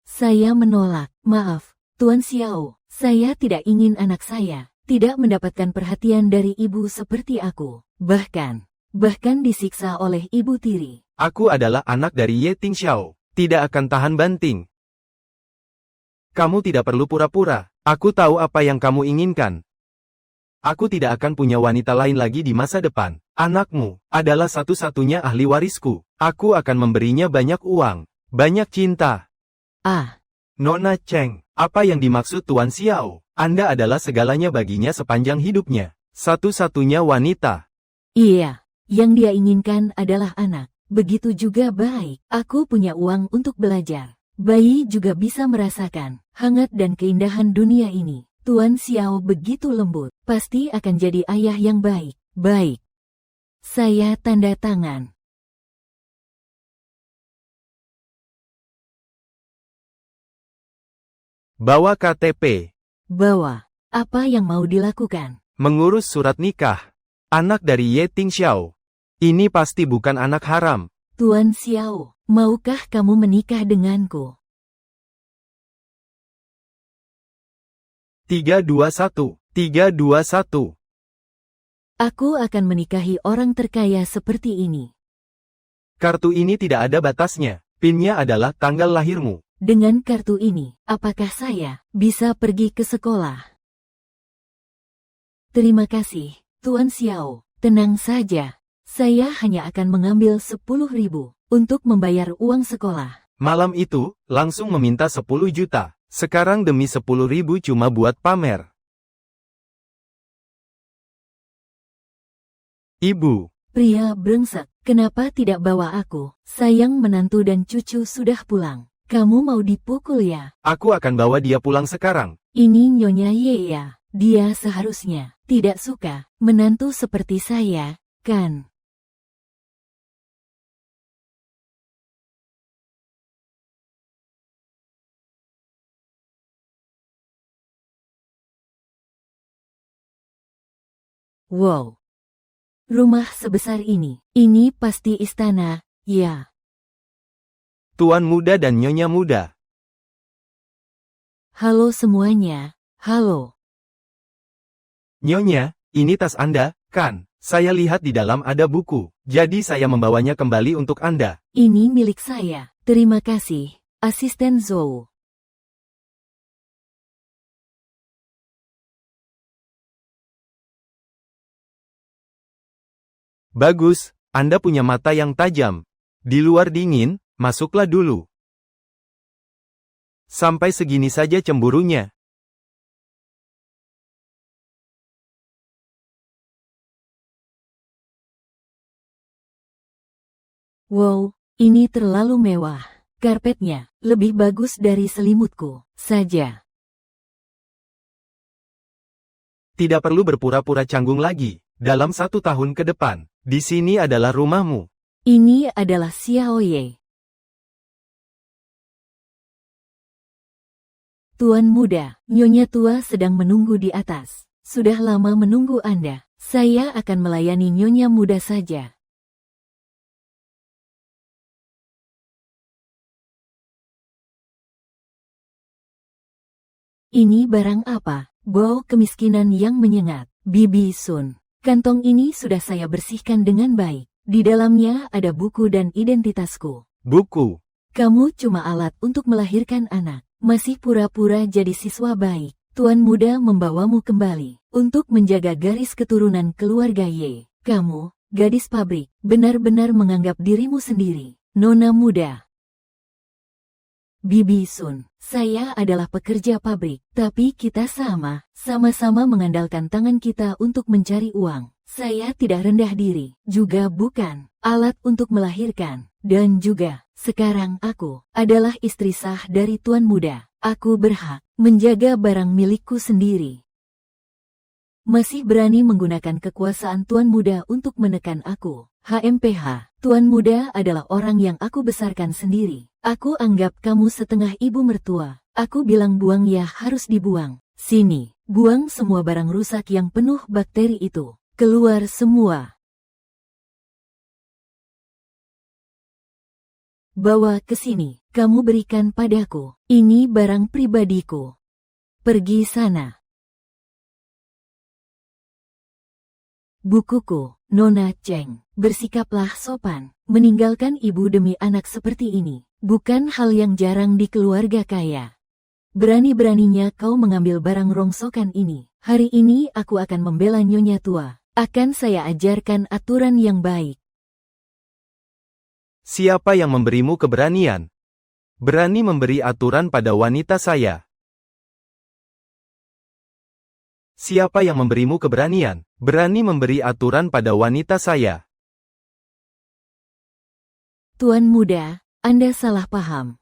Saya menolak. Maaf, Tuan Xiao. Saya tidak ingin anak saya tidak mendapatkan perhatian dari ibu seperti aku. Bahkan disiksa oleh ibu tiri. Aku adalah anak dari Ye Tingxiao. Tidak akan tahan banting. Kamu tidak perlu pura-pura. Aku tahu apa yang kamu inginkan. Aku tidak akan punya wanita lain lagi di masa depan. Anakmu adalah satu-satunya ahli warisku. Aku akan memberinya banyak uang, banyak cinta. Ah, Nona Cheng, apa yang dimaksud Tuan Xiao? Anda adalah segalanya baginya sepanjang hidupnya. Satu-satunya wanita. iya. Yang dia inginkan adalah anak. Begitu juga baik. Aku punya uang untuk belajar. Bayi juga bisa merasakan hangat dan keindahan dunia ini. Tuan Xiao begitu lembut. Pasti akan jadi ayah yang baik. Baik. Saya tanda tangan. Bawa KTP. Bawa. Apa yang mau dilakukan? Mengurus surat nikah. Anak dari Ye Tingxiao. Ini pasti bukan anak haram. Tuan Xiao, maukah kamu menikah denganku? 321. 321. Aku akan menikahi orang terkaya seperti ini. Kartu ini tidak ada batasnya. PIN-nya adalah tanggal lahirmu. Dengan kartu ini, apakah saya bisa pergi ke sekolah? Terima kasih, Tuan Xiao. Tenang saja. Saya hanya akan mengambil 10.000 untuk membayar uang sekolah. Malam itu, langsung meminta 10 juta. Sekarang demi 10.000 cuma buat pamer. Ibu, Pria brengsek, kenapa tidak bawa aku? Sayang menantu dan cucu sudah pulang. Kamu mau dipukul ya? aku akan bawa dia pulang sekarang. Ini Nyonya Ye ya. Dia seharusnya tidak suka menantu seperti saya, kan? Wow. Rumah sebesar ini pasti istana, ya. Tuan muda dan nyonya muda. Halo semuanya, halo. Nyonya, ini tas Anda, kan? Saya lihat di dalam ada buku, jadi saya membawanya kembali untuk Anda. Ini milik saya. Terima kasih, Asisten Zhou. Bagus, Anda punya mata yang tajam. Di luar dingin, masuklah dulu. Sampai segini saja cemburunya. Wow, ini terlalu mewah. Karpetnya lebih bagus dari selimutku saja. Tidak perlu berpura-pura canggung lagi. Dalam 1 tahun ke depan, di sini adalah rumahmu. Ini adalah Xiaoye. Tuan muda, Nyonya tua sedang menunggu di atas. Sudah lama menunggu Anda. Saya akan melayani Nyonya muda saja. Ini barang apa? Bau kemiskinan yang menyengat. Bibi Sun. Kantong ini sudah saya bersihkan dengan baik. Di dalamnya ada buku dan identitasku. Buku. Kamu cuma alat untuk melahirkan anak. Masih pura-pura jadi siswa baik. Tuan muda membawamu kembali untuk menjaga garis keturunan keluarga Ye. Kamu, gadis pabrik, benar-benar menganggap dirimu sendiri. Nona muda. Bibi Sun, saya adalah pekerja pabrik, tapi kita sama-sama mengandalkan tangan kita untuk mencari uang. Saya tidak rendah diri, juga bukan alat untuk melahirkan. Dan juga, sekarang aku adalah istri sah dari Tuan Muda. Aku berhak menjaga barang milikku sendiri. Masih berani menggunakan kekuasaan Tuan Muda untuk menekan aku. HMPH, Tuan Muda adalah orang yang aku besarkan sendiri. Aku anggap kamu setengah ibu mertua. Aku bilang buang ya harus dibuang. Sini, buang semua barang rusak yang penuh bakteri itu. Keluar semua. Bawa ke sini, kamu berikan padaku. Ini barang pribadiku. Pergi sana. Bukuku, Nona Cheng, bersikaplah sopan. Meninggalkan ibu demi anak seperti ini, bukan hal yang jarang di keluarga kaya. Berani-beraninya kau mengambil barang rongsokan ini. Hari ini aku akan membela Nyonya tua. Akan saya ajarkan aturan yang baik. Siapa yang memberimu keberanian? Berani memberi aturan pada wanita saya. Siapa yang memberimu keberanian? Berani memberi aturan pada wanita saya. Tuan muda, Anda salah paham.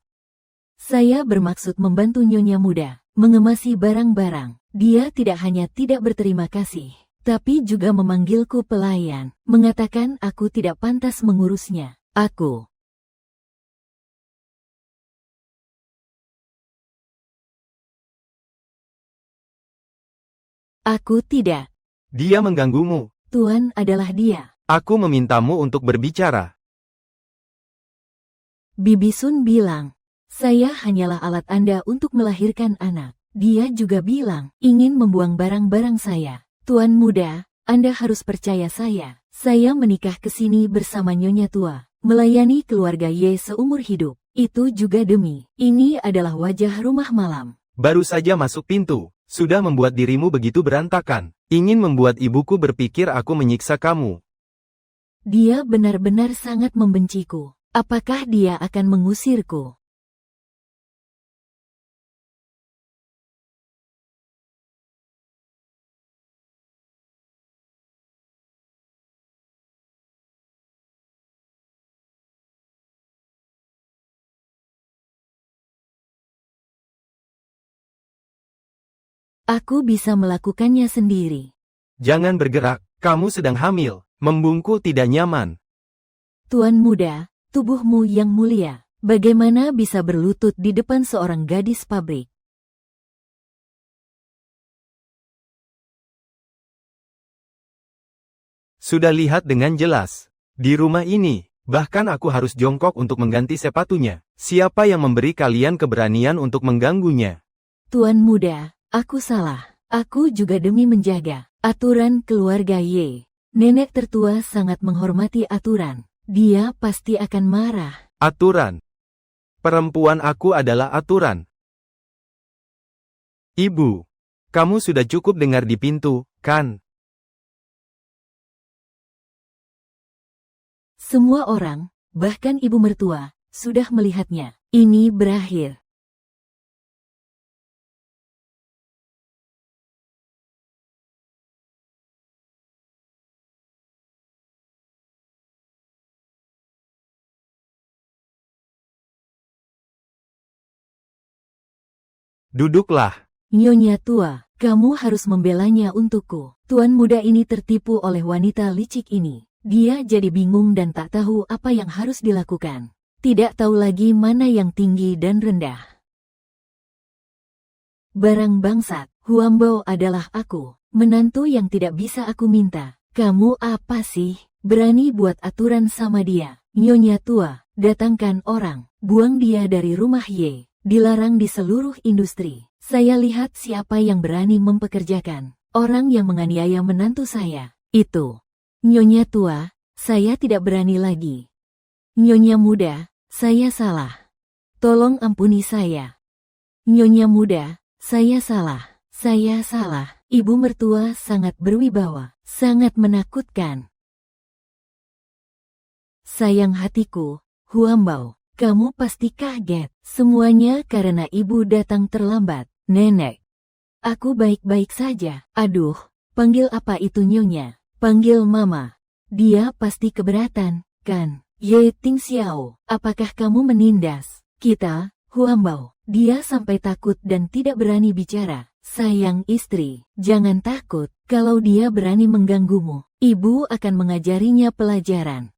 Saya bermaksud membantu Nyonya muda mengemasi barang-barang. Dia tidak hanya tidak berterima kasih, tapi juga memanggilku pelayan, mengatakan aku tidak pantas mengurusnya. Aku tidak. Dia mengganggumu. Tuan adalah dia. Aku memintamu untuk berbicara. Bibi Sun bilang, saya hanyalah alat Anda untuk melahirkan anak. Dia juga bilang, ingin membuang barang-barang saya. Tuan muda, Anda harus percaya saya. Saya menikah ke sini bersama Nyonya tua, melayani keluarga Ye seumur hidup. Itu juga demi, ini adalah wajah rumah malam. Baru saja masuk pintu, sudah membuat dirimu begitu berantakan. Ingin membuat ibuku berpikir aku menyiksa kamu. Dia benar-benar sangat membenciku. Apakah dia akan mengusirku? Aku bisa melakukannya sendiri. Jangan bergerak, kamu sedang hamil. Membungkuk tidak nyaman. Tuan muda, tubuhmu yang mulia, bagaimana bisa berlutut di depan seorang gadis pabrik? Sudah lihat dengan jelas. Di rumah ini, bahkan aku harus jongkok untuk mengganti sepatunya. Siapa yang memberi kalian keberanian untuk mengganggunya? Tuan muda, aku salah. Aku juga demi menjaga aturan keluarga Ye. Nenek tertua sangat menghormati aturan. Dia pasti akan marah. Aturan. Perempuan aku adalah aturan. Ibu, kamu sudah cukup dengar di pintu, kan? Semua orang, bahkan ibu mertua, sudah melihatnya. Ini berakhir. Duduklah. Nyonya tua, kamu harus membelanya untukku. Tuan muda ini tertipu oleh wanita licik ini. Dia jadi bingung dan tak tahu apa yang harus dilakukan. Tidak tahu lagi mana yang tinggi dan rendah. Barang bangsat, Huambao adalah aku, menantu yang tidak bisa aku minta. Kamu apa sih? Berani buat aturan sama dia. Nyonya tua, datangkan orang, buang dia dari rumah Ye. Dilarang di seluruh industri. Saya lihat siapa yang berani mempekerjakan orang yang menganiaya menantu saya. Itu. Nyonya tua, saya tidak berani lagi. Nyonya muda, saya salah. Tolong ampuni saya. Nyonya muda, saya salah. Saya salah. Ibu mertua sangat berwibawa, sangat menakutkan. Sayang hatiku, Huambao. Kamu pasti kaget. Semuanya karena ibu datang terlambat. Nenek. Aku baik-baik saja. Aduh, panggil apa itu nyonya? Panggil mama. Dia pasti keberatan, kan? Ye Ting Xiao, apakah kamu menindas kita, Huambao? Dia sampai takut dan tidak berani bicara. Sayang istri, jangan takut. Kalau dia berani mengganggumu, ibu akan mengajarinya pelajaran.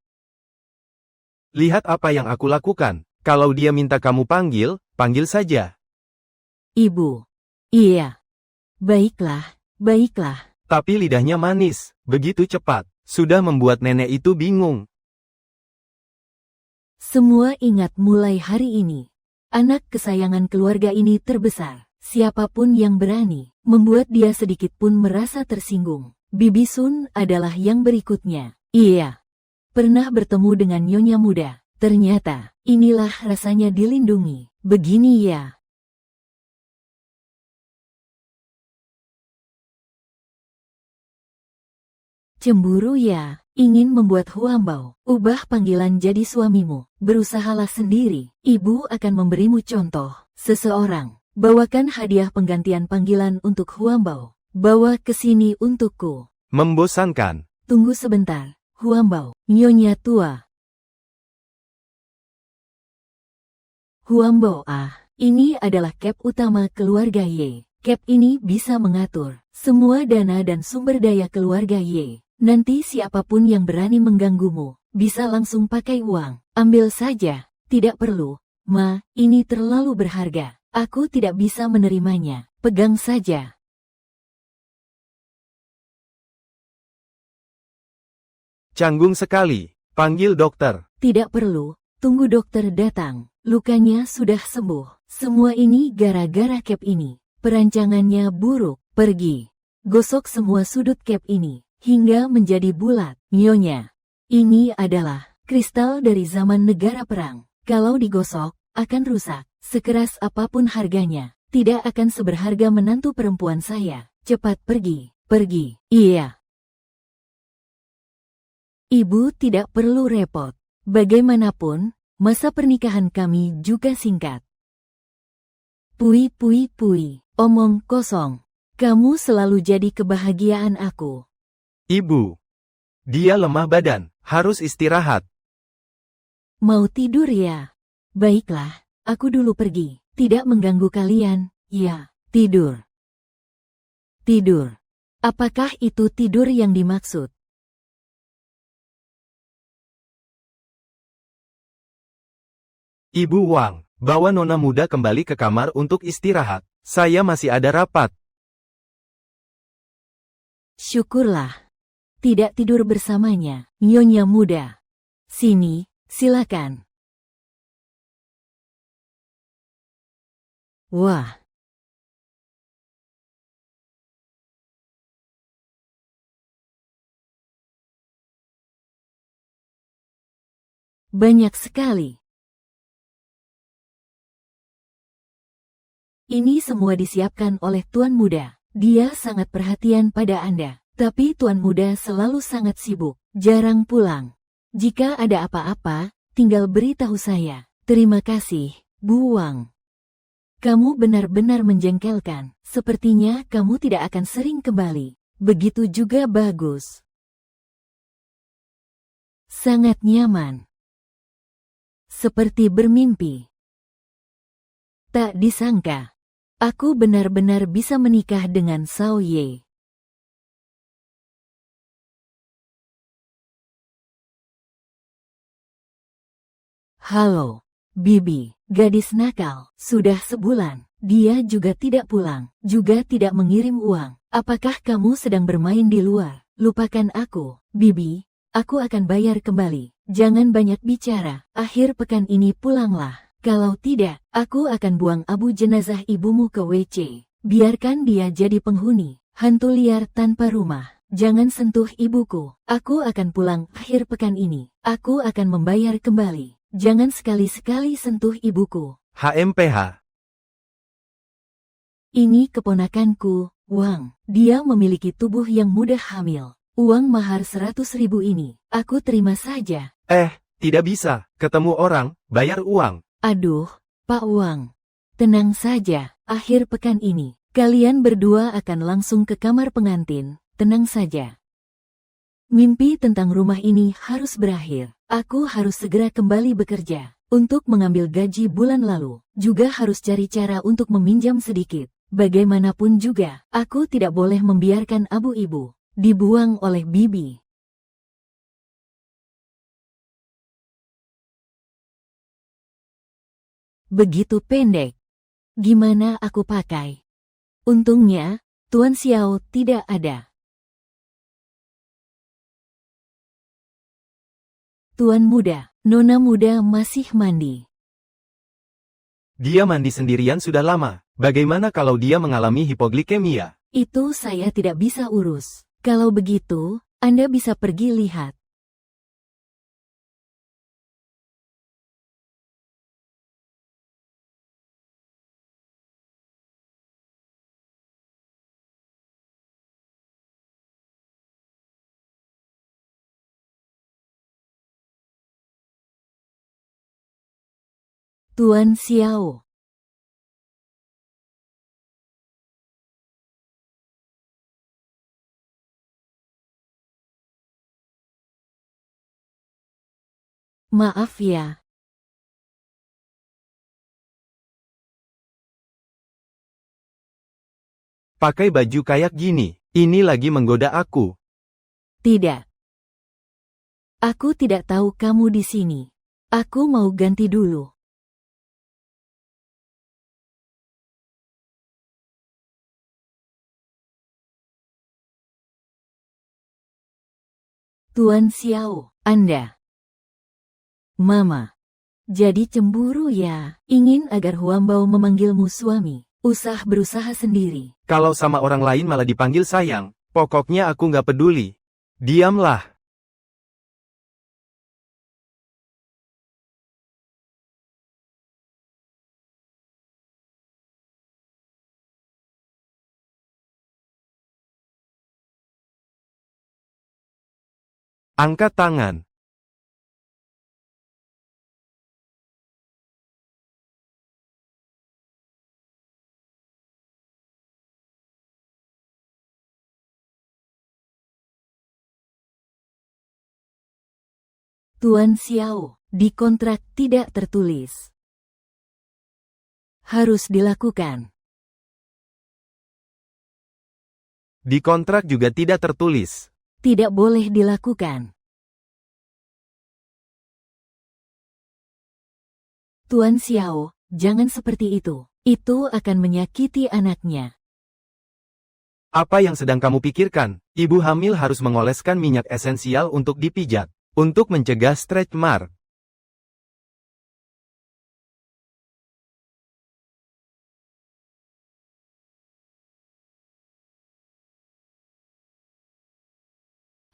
Lihat apa yang aku lakukan. Kalau dia minta kamu panggil, panggil saja. Ibu. Iya. Baiklah, baiklah. Tapi lidahnya manis, begitu cepat. Sudah membuat nenek itu bingung. Semua ingat mulai hari ini. Anak kesayangan keluarga ini terbesar. Siapapun yang berani, membuat dia sedikit pun merasa tersinggung. Bibi Sun adalah yang berikutnya. Iya. Pernah bertemu dengan nyonya muda. Ternyata, inilah rasanya dilindungi. Begini ya. Cemburu ya, ingin membuat Huambao ubah panggilan jadi suamimu. Berusahalah sendiri, ibu akan memberimu contoh. Seseorang, bawakan hadiah penggantian panggilan untuk Huambao. Bawa ke sini untukku. Membosankan. Tunggu sebentar, Huambao, nyonya tua. Huambao ini adalah cap utama keluarga Ye. Cap ini bisa mengatur semua dana dan sumber daya keluarga Ye. Nanti siapapun yang berani mengganggumu, bisa langsung pakai uang. Ambil saja, tidak perlu. Ma, ini terlalu berharga. Aku tidak bisa menerimanya. Pegang saja. Canggung sekali. Panggil dokter. Tidak perlu. Tunggu dokter datang. Lukanya sudah sembuh. Semua ini gara-gara cap ini. Perancangannya buruk. Pergi. Gosok semua sudut cap ini. Hingga menjadi bulat. Nyonya. Ini adalah kristal dari zaman negara perang. Kalau digosok, akan rusak. Sekeras apapun harganya. Tidak akan seberharga menantu perempuan saya. Cepat pergi. Pergi. Iya. Ibu tidak perlu repot. Bagaimanapun, masa pernikahan kami juga singkat. Pui. Omong kosong. Kamu selalu jadi kebahagiaan aku. Ibu. Dia lemah badan, harus istirahat. Mau tidur ya? Baiklah, aku dulu pergi. Tidak mengganggu kalian, ya, tidur. Tidur. Apakah itu tidur yang dimaksud? Ibu Wang, bawa nona muda kembali ke kamar untuk istirahat. Saya masih ada rapat. Syukurlah. Tidak tidur bersamanya, Nyonya muda. Sini, silakan. Wah. Banyak sekali. Ini semua disiapkan oleh Tuan Muda. Dia sangat perhatian pada Anda. Tapi Tuan Muda selalu sangat sibuk, jarang pulang. Jika ada apa-apa, tinggal beritahu saya. Terima kasih, Bu Wang. Kamu benar-benar menjengkelkan. Sepertinya kamu tidak akan sering kembali. Begitu juga bagus. Sangat nyaman. Seperti bermimpi. Tak disangka. Aku benar-benar bisa menikah dengan Xiao Ye. Halo, Bibi, gadis nakal. Sudah sebulan. Dia juga tidak pulang, juga tidak mengirim uang. Apakah kamu sedang bermain di luar? Lupakan aku, Bibi. Aku akan bayar kembali. Jangan banyak bicara. Akhir pekan ini pulanglah. Kalau tidak, aku akan buang abu jenazah ibumu ke WC. Biarkan dia jadi penghuni, hantu liar tanpa rumah. Jangan sentuh ibuku. Aku akan pulang akhir pekan ini. Aku akan membayar kembali. Jangan sekali-sekali sentuh ibuku. HMPH. Ini keponakanku, Wang. Dia memiliki tubuh yang mudah hamil. Uang mahar 100.000 ini, aku terima saja. Tidak bisa. Ketemu orang, bayar uang. Aduh, Pak Wang. Tenang saja, akhir pekan ini. Kalian berdua akan langsung ke kamar pengantin, tenang saja. Mimpi tentang rumah ini harus berakhir. Aku harus segera kembali bekerja. Untuk mengambil gaji bulan lalu, juga harus cari cara untuk meminjam sedikit. Bagaimanapun juga, aku tidak boleh membiarkan abu ibu dibuang oleh Bibi. Begitu pendek. Gimana aku pakai? Untungnya, Tuan Xiao tidak ada. Tuan muda, nona muda masih mandi. Dia mandi sendirian sudah lama. Bagaimana kalau dia mengalami hipoglikemia? Itu saya tidak bisa urus. Kalau begitu, Anda bisa pergi lihat. Tuan Xiao. Maaf ya. Pakai baju kayak gini. Ini lagi menggoda aku. Tidak. Aku tidak tahu kamu di sini. Aku mau ganti dulu. Tuan Xiao, Anda. Mama. Jadi cemburu ya. Ingin agar Huambao memanggilmu suami. Usah berusaha sendiri. Kalau sama orang lain malah dipanggil sayang. Pokoknya aku nggak peduli. Diamlah. Angkat tangan. Tuan Xiao, di kontrak tidak tertulis. Harus dilakukan. Di kontrak juga tidak tertulis. Tidak boleh dilakukan. Tuan Xiao, jangan seperti itu. Itu akan menyakiti anaknya. Apa yang sedang kamu pikirkan? Ibu hamil harus mengoleskan minyak esensial untuk dipijat, untuk mencegah stretch mark.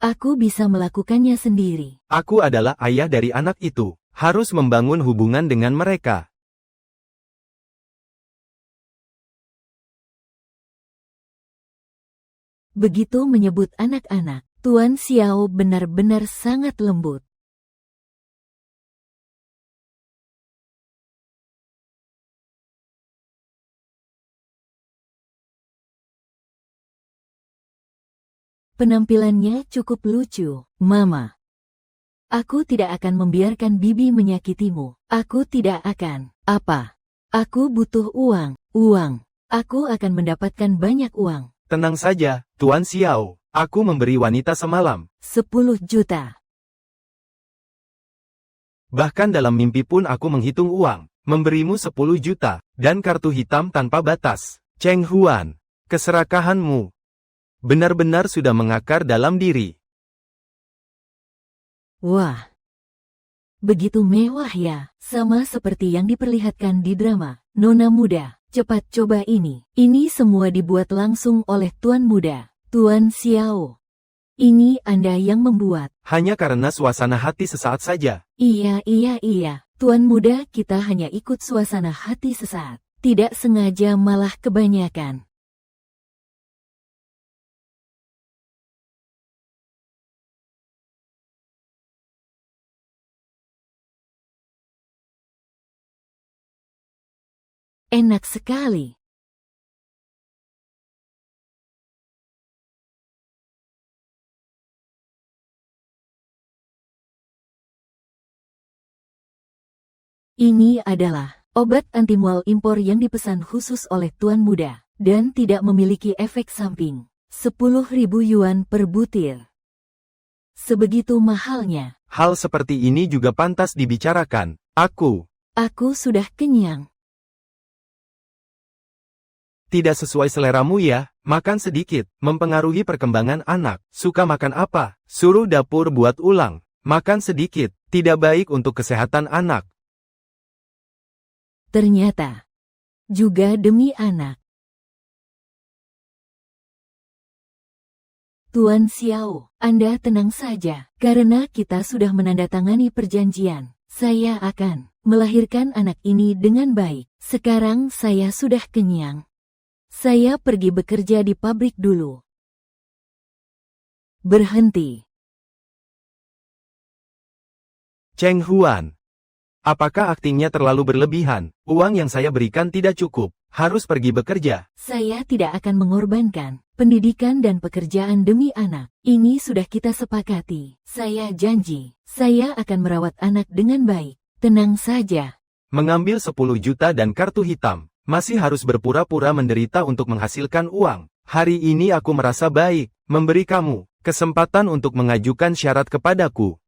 Aku bisa melakukannya sendiri. Aku adalah ayah dari anak itu, harus membangun hubungan dengan mereka. Begitu menyebut anak-anak, Tuan Xiao benar-benar sangat lembut. Penampilannya cukup lucu, Mama. Aku tidak akan membiarkan Bibi menyakitimu. Aku tidak akan. Apa? Aku butuh uang. Uang. Aku akan mendapatkan banyak uang. Tenang saja, Tuan Xiao. Aku memberi wanita semalam. 10 juta. Bahkan dalam mimpi pun aku menghitung uang. Memberimu 10 juta, dan kartu hitam tanpa batas. Cheng Huan, keserakahanmu benar-benar sudah mengakar dalam diri. Wah. Begitu mewah ya, sama seperti yang diperlihatkan di drama. Nona muda, cepat coba ini. Ini semua dibuat langsung oleh Tuan muda, Tuan Xiao. Ini Anda yang membuat. Hanya karena suasana hati sesaat saja. Iya. Tuan muda, kita hanya ikut suasana hati sesaat. Tidak sengaja, malah kebanyakan. Enak sekali. Ini adalah obat anti mual impor yang dipesan khusus oleh Tuan muda, dan tidak memiliki efek samping. 10.000 yuan per butir. Sebegitu mahalnya. Hal seperti ini juga pantas dibicarakan. Aku sudah kenyang. tidak sesuai seleramu ya, makan sedikit, mempengaruhi perkembangan anak. Suka makan apa? Suruh dapur buat ulang. Makan sedikit, tidak baik untuk kesehatan anak. Ternyata. Juga demi anak. Tuan Xiao, Anda tenang saja, karena kita sudah menandatangani perjanjian. Saya akan melahirkan anak ini dengan baik. Sekarang saya sudah kenyang. Saya pergi bekerja di pabrik dulu. Berhenti. Cheng Huan. Apakah aktingnya terlalu berlebihan? Uang yang saya berikan tidak cukup. Harus pergi bekerja. Saya tidak akan mengorbankan pendidikan dan pekerjaan demi anak. Ini sudah kita sepakati. Saya janji, saya akan merawat anak dengan baik. Tenang saja. Mengambil 10 juta dan kartu hitam. Masih harus berpura-pura menderita untuk menghasilkan uang. Hari ini aku merasa baik, memberi kamu kesempatan untuk mengajukan syarat kepadaku.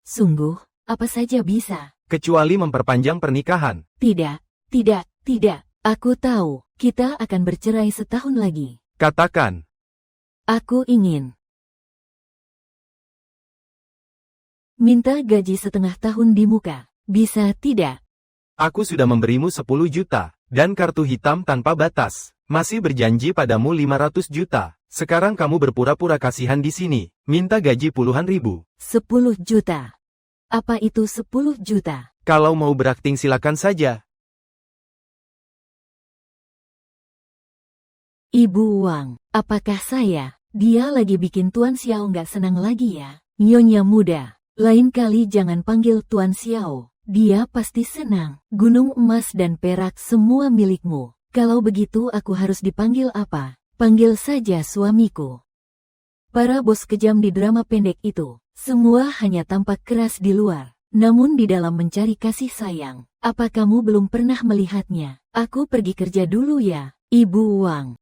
Sungguh, apa saja bisa. Kecuali memperpanjang pernikahan. Tidak. Aku tahu, kita akan bercerai setahun lagi. Katakan. Aku ingin minta gaji setengah tahun di muka. Bisa tidak? Aku sudah memberimu 10 juta, dan kartu hitam tanpa batas. Masih berjanji padamu 500 juta. Sekarang kamu berpura-pura kasihan di sini, minta gaji puluhan ribu. 10 juta. Apa itu 10 juta? Kalau mau berakting silakan saja. Ibu Wang, apakah saya? Dia lagi bikin Tuan Xiao nggak senang lagi ya? Nyonya muda, lain kali jangan panggil Tuan Xiao. Dia pasti senang. Gunung emas dan perak semua milikmu. Kalau begitu aku harus dipanggil apa? Panggil saja suamiku. Para bos kejam di drama pendek itu, semua hanya tampak keras di luar. Namun di dalam mencari kasih sayang. Apa kamu belum pernah melihatnya? Aku pergi kerja dulu ya, Ibu Wang.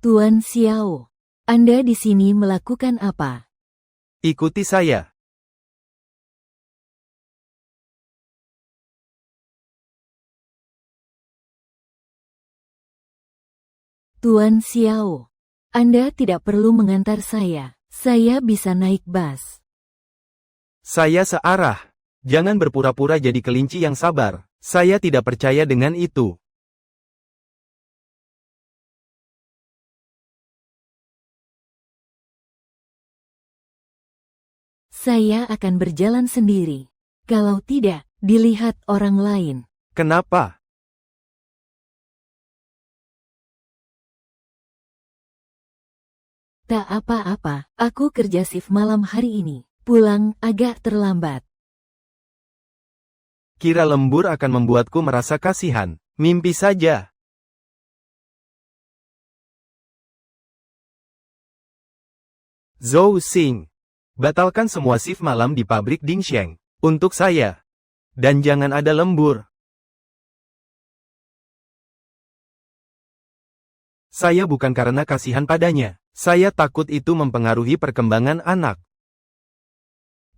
Tuan Xiao, Anda di sini melakukan apa? Ikuti saya. Tuan Xiao, Anda tidak perlu mengantar saya. Saya bisa naik bus. Saya searah. Jangan berpura-pura jadi kelinci yang sabar. Saya tidak percaya dengan itu. Saya akan berjalan sendiri. Kalau tidak, dilihat orang lain. Kenapa? Tak apa-apa, aku kerja shift malam hari ini. Pulang agak terlambat. Kira lembur akan membuatku merasa kasihan. Mimpi saja. Zhou Xing. Batalkan semua shift malam di pabrik Dingsheng. Untuk saya. Dan jangan ada lembur. Saya bukan karena kasihan padanya. Saya takut itu mempengaruhi perkembangan anak.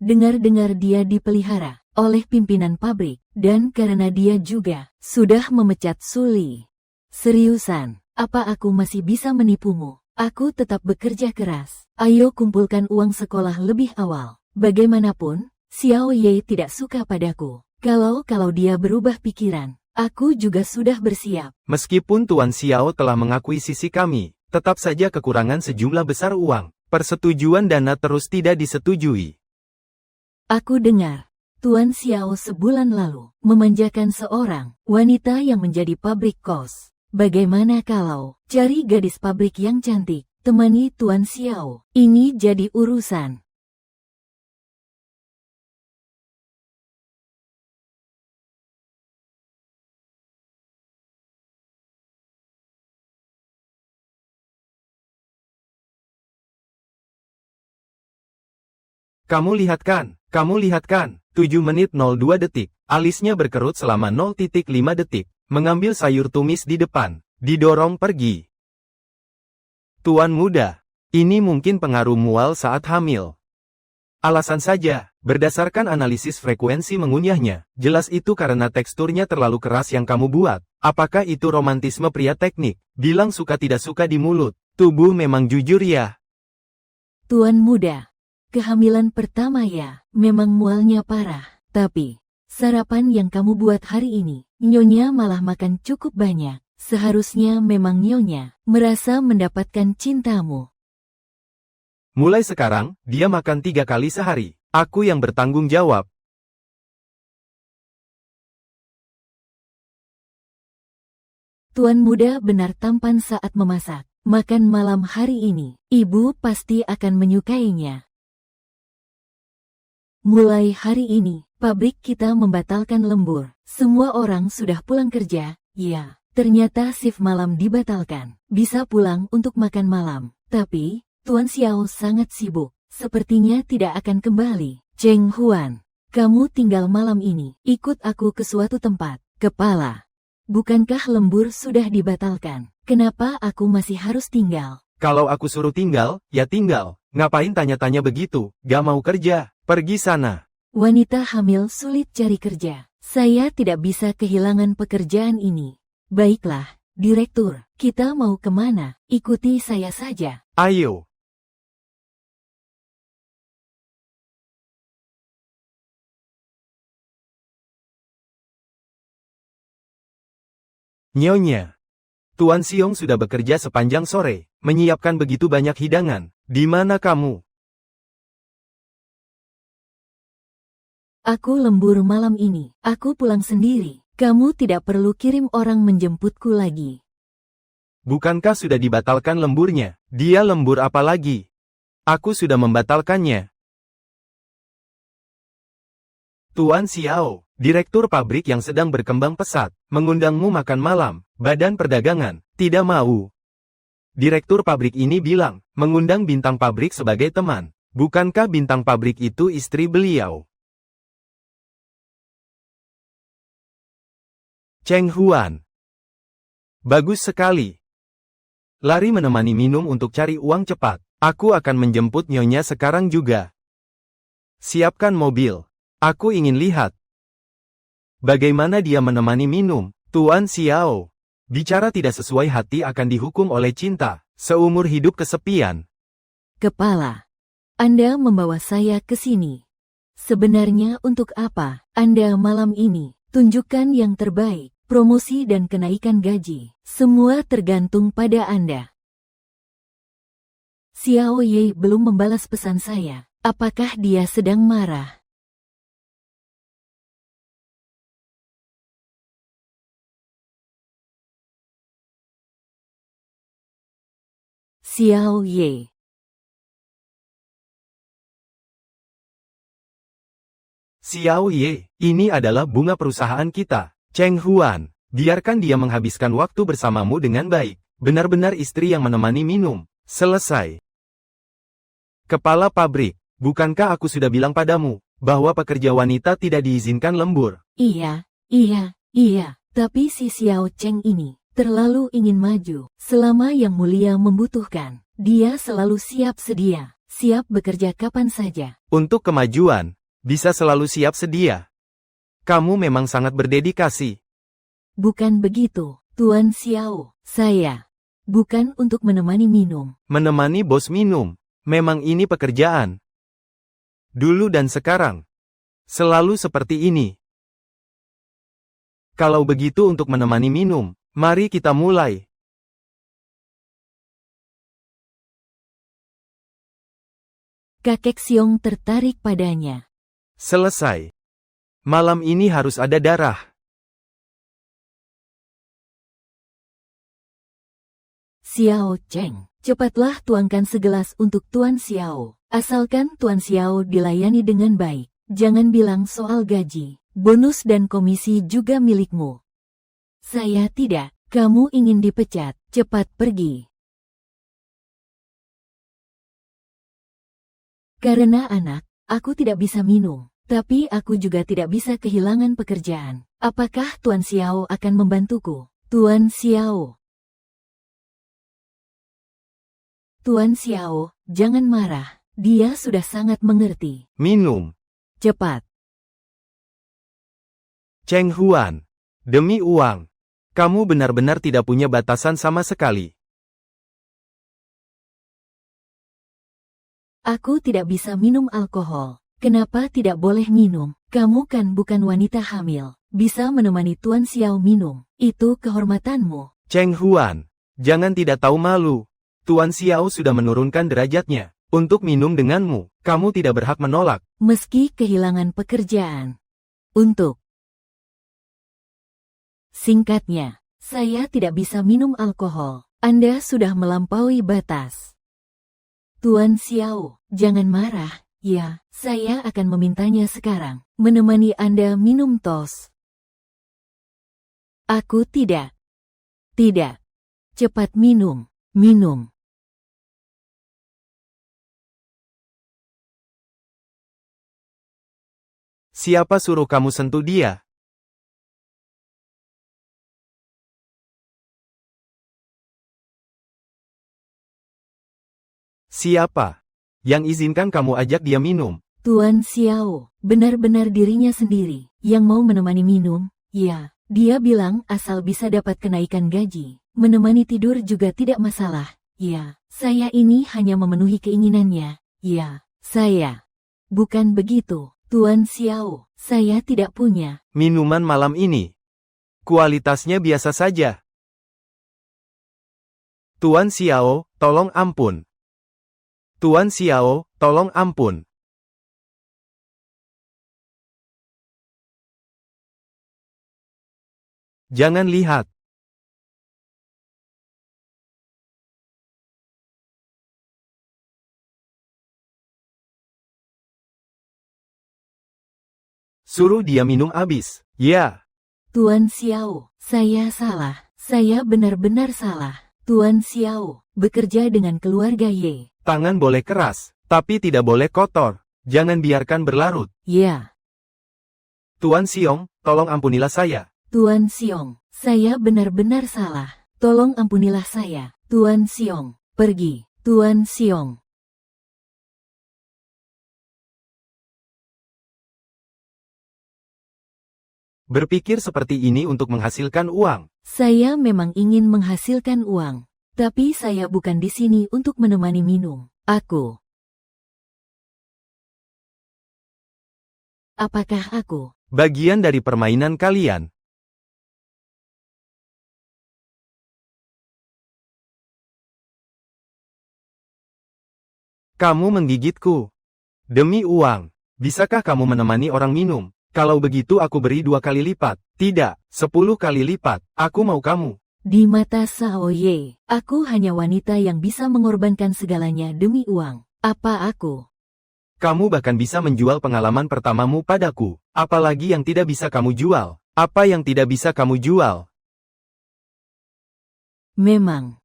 Dengar-dengar dia dipelihara oleh pimpinan pabrik, dan karena dia juga sudah memecat Suli. Seriusan, apa aku masih bisa menipumu? Aku tetap bekerja keras. Ayo kumpulkan uang sekolah lebih awal. Bagaimanapun, Xiao Ye tidak suka padaku. Kalau dia berubah pikiran, aku juga sudah bersiap. Meskipun Tuan Xiao telah mengakuisisi kami, tetap saja kekurangan sejumlah besar uang. Persetujuan dana terus tidak disetujui. Aku dengar, Tuan Xiao sebulan lalu memanjakan seorang wanita yang menjadi pabrik kos. Bagaimana kalau cari gadis pabrik yang cantik, temani Tuan Xiao? Ini jadi urusan. Kamu lihat kan? 7 menit 02 detik. Alisnya berkerut selama 0,5 detik. Mengambil sayur tumis di depan. Didorong pergi. Tuan muda. Ini mungkin pengaruh mual saat hamil. Alasan saja, berdasarkan analisis frekuensi mengunyahnya, jelas itu karena teksturnya terlalu keras yang kamu buat. Apakah itu romantisme pria teknik? Bilang suka tidak suka di mulut. Tubuh memang jujur ya. Tuan muda, kehamilan pertama ya, memang mualnya parah. Tapi, sarapan yang kamu buat hari ini, Nyonya malah makan cukup banyak. Seharusnya memang Nyonya merasa mendapatkan cintamu. Mulai sekarang, dia makan 3 kali sehari. Aku yang bertanggung jawab. Tuan muda benar tampan saat memasak. Makan malam hari ini, ibu pasti akan menyukainya. Mulai hari ini, pabrik kita membatalkan lembur. Semua orang sudah pulang kerja. Ya, ternyata shift malam dibatalkan. Bisa pulang untuk makan malam. Tapi, Tuan Xiao sangat sibuk. Sepertinya tidak akan kembali. Cheng Huan, kamu tinggal malam ini. Ikut aku ke suatu tempat. Kepala. Bukankah lembur sudah dibatalkan? Kenapa aku masih harus tinggal? Kalau aku suruh tinggal, ya tinggal. Ngapain tanya-tanya begitu? Gak mau kerja. Pergi sana. Wanita hamil sulit cari kerja. Saya tidak bisa kehilangan pekerjaan ini. Baiklah, Direktur, kita mau kemana? Ikuti saya saja. Ayo. Nyonya. Tuan Siong sudah bekerja sepanjang sore, menyiapkan begitu banyak hidangan. Di mana kamu? Aku lembur malam ini. Aku pulang sendiri. Kamu tidak perlu kirim orang menjemputku lagi. Bukankah sudah dibatalkan lemburnya? Dia lembur apa lagi? Aku sudah membatalkannya. Tuan Xiao, direktur pabrik yang sedang berkembang pesat, mengundangmu makan malam. Badan Perdagangan, tidak mau. Direktur pabrik ini bilang, mengundang bintang pabrik sebagai teman. Bukankah bintang pabrik itu istri beliau? Cheng Huan. Bagus sekali. Lari menemani minum untuk cari uang cepat. Aku akan menjemput Nyonya sekarang juga. Siapkan mobil. Aku ingin lihat bagaimana dia menemani minum. Tuan Xiao. Bicara tidak sesuai hati akan dihukum oleh cinta, seumur hidup kesepian. Kepala. Anda membawa saya ke sini. Sebenarnya untuk apa Anda malam ini? Tunjukkan yang terbaik, promosi dan kenaikan gaji. Semua tergantung pada Anda. Xiao Ye belum membalas pesan saya. Apakah dia sedang marah? Xiao Ye. Xiao Ye, ini adalah bunga perusahaan kita. Cheng Huan, biarkan dia menghabiskan waktu bersamamu dengan baik. Benar-benar istri yang menemani minum. Selesai. Kepala pabrik, bukankah aku sudah bilang padamu, bahwa pekerja wanita tidak diizinkan lembur? Iya. Tapi si Xiao Cheng ini terlalu ingin maju. Selama Yang Mulia membutuhkan, dia selalu siap sedia. Siap bekerja kapan saja. Untuk kemajuan, bisa selalu siap sedia. Kamu memang sangat berdedikasi. Bukan begitu, Tuan Xiao. Saya bukan untuk menemani minum. Menemani bos minum. Memang ini pekerjaan. Dulu dan sekarang. Selalu seperti ini. Kalau begitu untuk menemani minum, mari kita mulai. Kakek Xiong tertarik padanya. Selesai. Malam ini harus ada darah. Xiao Cheng, cepatlah tuangkan segelas untuk Tuan Xiao. Asalkan Tuan Xiao dilayani dengan baik. Jangan bilang soal gaji. Bonus dan komisi juga milikmu. Saya tidak. Kamu ingin dipecat. Cepat pergi. Karena anak, aku tidak bisa minum. Tapi aku juga tidak bisa kehilangan pekerjaan. Apakah Tuan Xiao akan membantuku? Tuan Xiao. Tuan Xiao, jangan marah. Dia sudah sangat mengerti. Minum. Cepat. Cheng Huan. Demi uang. Kamu benar-benar tidak punya batasan sama sekali. Aku tidak bisa minum alkohol. Kenapa tidak boleh minum? Kamu kan bukan wanita hamil. Bisa menemani Tuan Xiao minum. Itu kehormatanmu. Cheng Huan. Jangan tidak tahu malu. Tuan Xiao sudah menurunkan derajatnya. Untuk minum denganmu, kamu tidak berhak menolak. Meski kehilangan pekerjaan. Untuk. Singkatnya, saya tidak bisa minum alkohol. Anda sudah melampaui batas. Tuan Xiao, jangan marah. Ya, saya akan memintanya sekarang. Menemani Anda minum tos. Aku tidak. Tidak. Cepat minum. Minum. Siapa suruh kamu sentuh dia? Siapa yang izinkan kamu ajak dia minum? Tuan Xiao, benar-benar dirinya sendiri yang mau menemani minum. Ya, dia bilang asal bisa dapat kenaikan gaji. Menemani tidur juga tidak masalah. Ya, saya ini hanya memenuhi keinginannya. Ya, saya. Bukan begitu, Tuan Xiao. Saya tidak punya. Minuman malam ini. Kualitasnya biasa saja. Tuan Xiao, tolong ampun. Tuan Xiao, tolong ampun. Jangan lihat. Suruh dia minum habis. Ya. Tuan Xiao, saya salah. Saya benar-benar salah. Tuan Xiao, bekerja dengan keluarga Ye. Tangan boleh keras, tapi tidak boleh kotor. Jangan biarkan berlarut. Ya. Tuan Xiong, tolong ampunilah saya. Tuan Xiong, saya benar-benar salah. Tolong ampunilah saya. Tuan Siong, pergi, Tuan Siong. Berpikir seperti ini untuk menghasilkan uang. Saya memang ingin menghasilkan uang, tapi saya bukan di sini untuk menemani minum. Apakah aku bagian dari permainan kalian? Kamu menggigitku. Demi uang. Bisakah kamu menemani orang minum? Kalau begitu aku beri 2 kali lipat. Tidak, 10 kali lipat. Aku mau kamu. Di mata Sao Ye, aku hanya wanita yang bisa mengorbankan segalanya demi uang. Apa aku? Kamu bahkan bisa menjual pengalaman pertamamu padaku. Apalagi yang tidak bisa kamu jual? Apa yang tidak bisa kamu jual? Memang.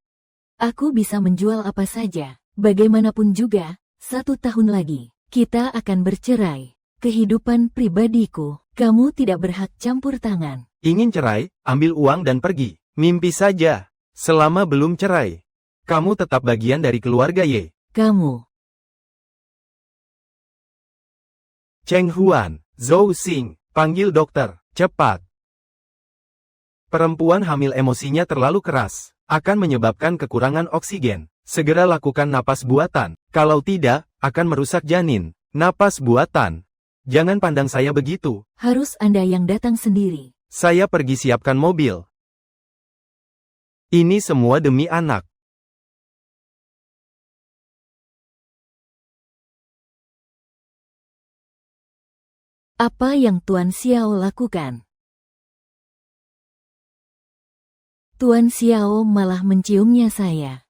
Aku bisa menjual apa saja. Bagaimanapun juga, 1 tahun lagi, kita akan bercerai. Kehidupan pribadiku, kamu tidak berhak campur tangan. Ingin cerai, ambil uang dan pergi. Mimpi saja. Selama belum cerai, kamu tetap bagian dari keluarga Ye. Kamu. Cheng Huan, Zhou Xing, panggil dokter, cepat. Perempuan hamil emosinya terlalu keras, akan menyebabkan kekurangan oksigen. Segera lakukan napas buatan, kalau tidak, akan merusak janin. Napas buatan. Jangan pandang saya begitu. Harus Anda yang datang sendiri. Saya pergi siapkan mobil. Ini semua demi anak. Apa yang Tuan Xiao lakukan? Tuan Xiao malah menciumnya saya.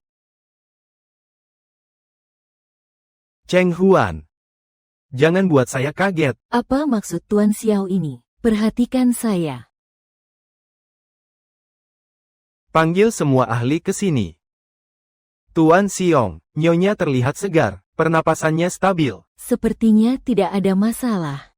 Cheng Huan. Jangan buat saya kaget. Apa maksud Tuan Xiao ini? Perhatikan saya. Panggil semua ahli ke sini. Tuan Siong, Nyonya terlihat segar, pernapasannya stabil. Sepertinya tidak ada masalah.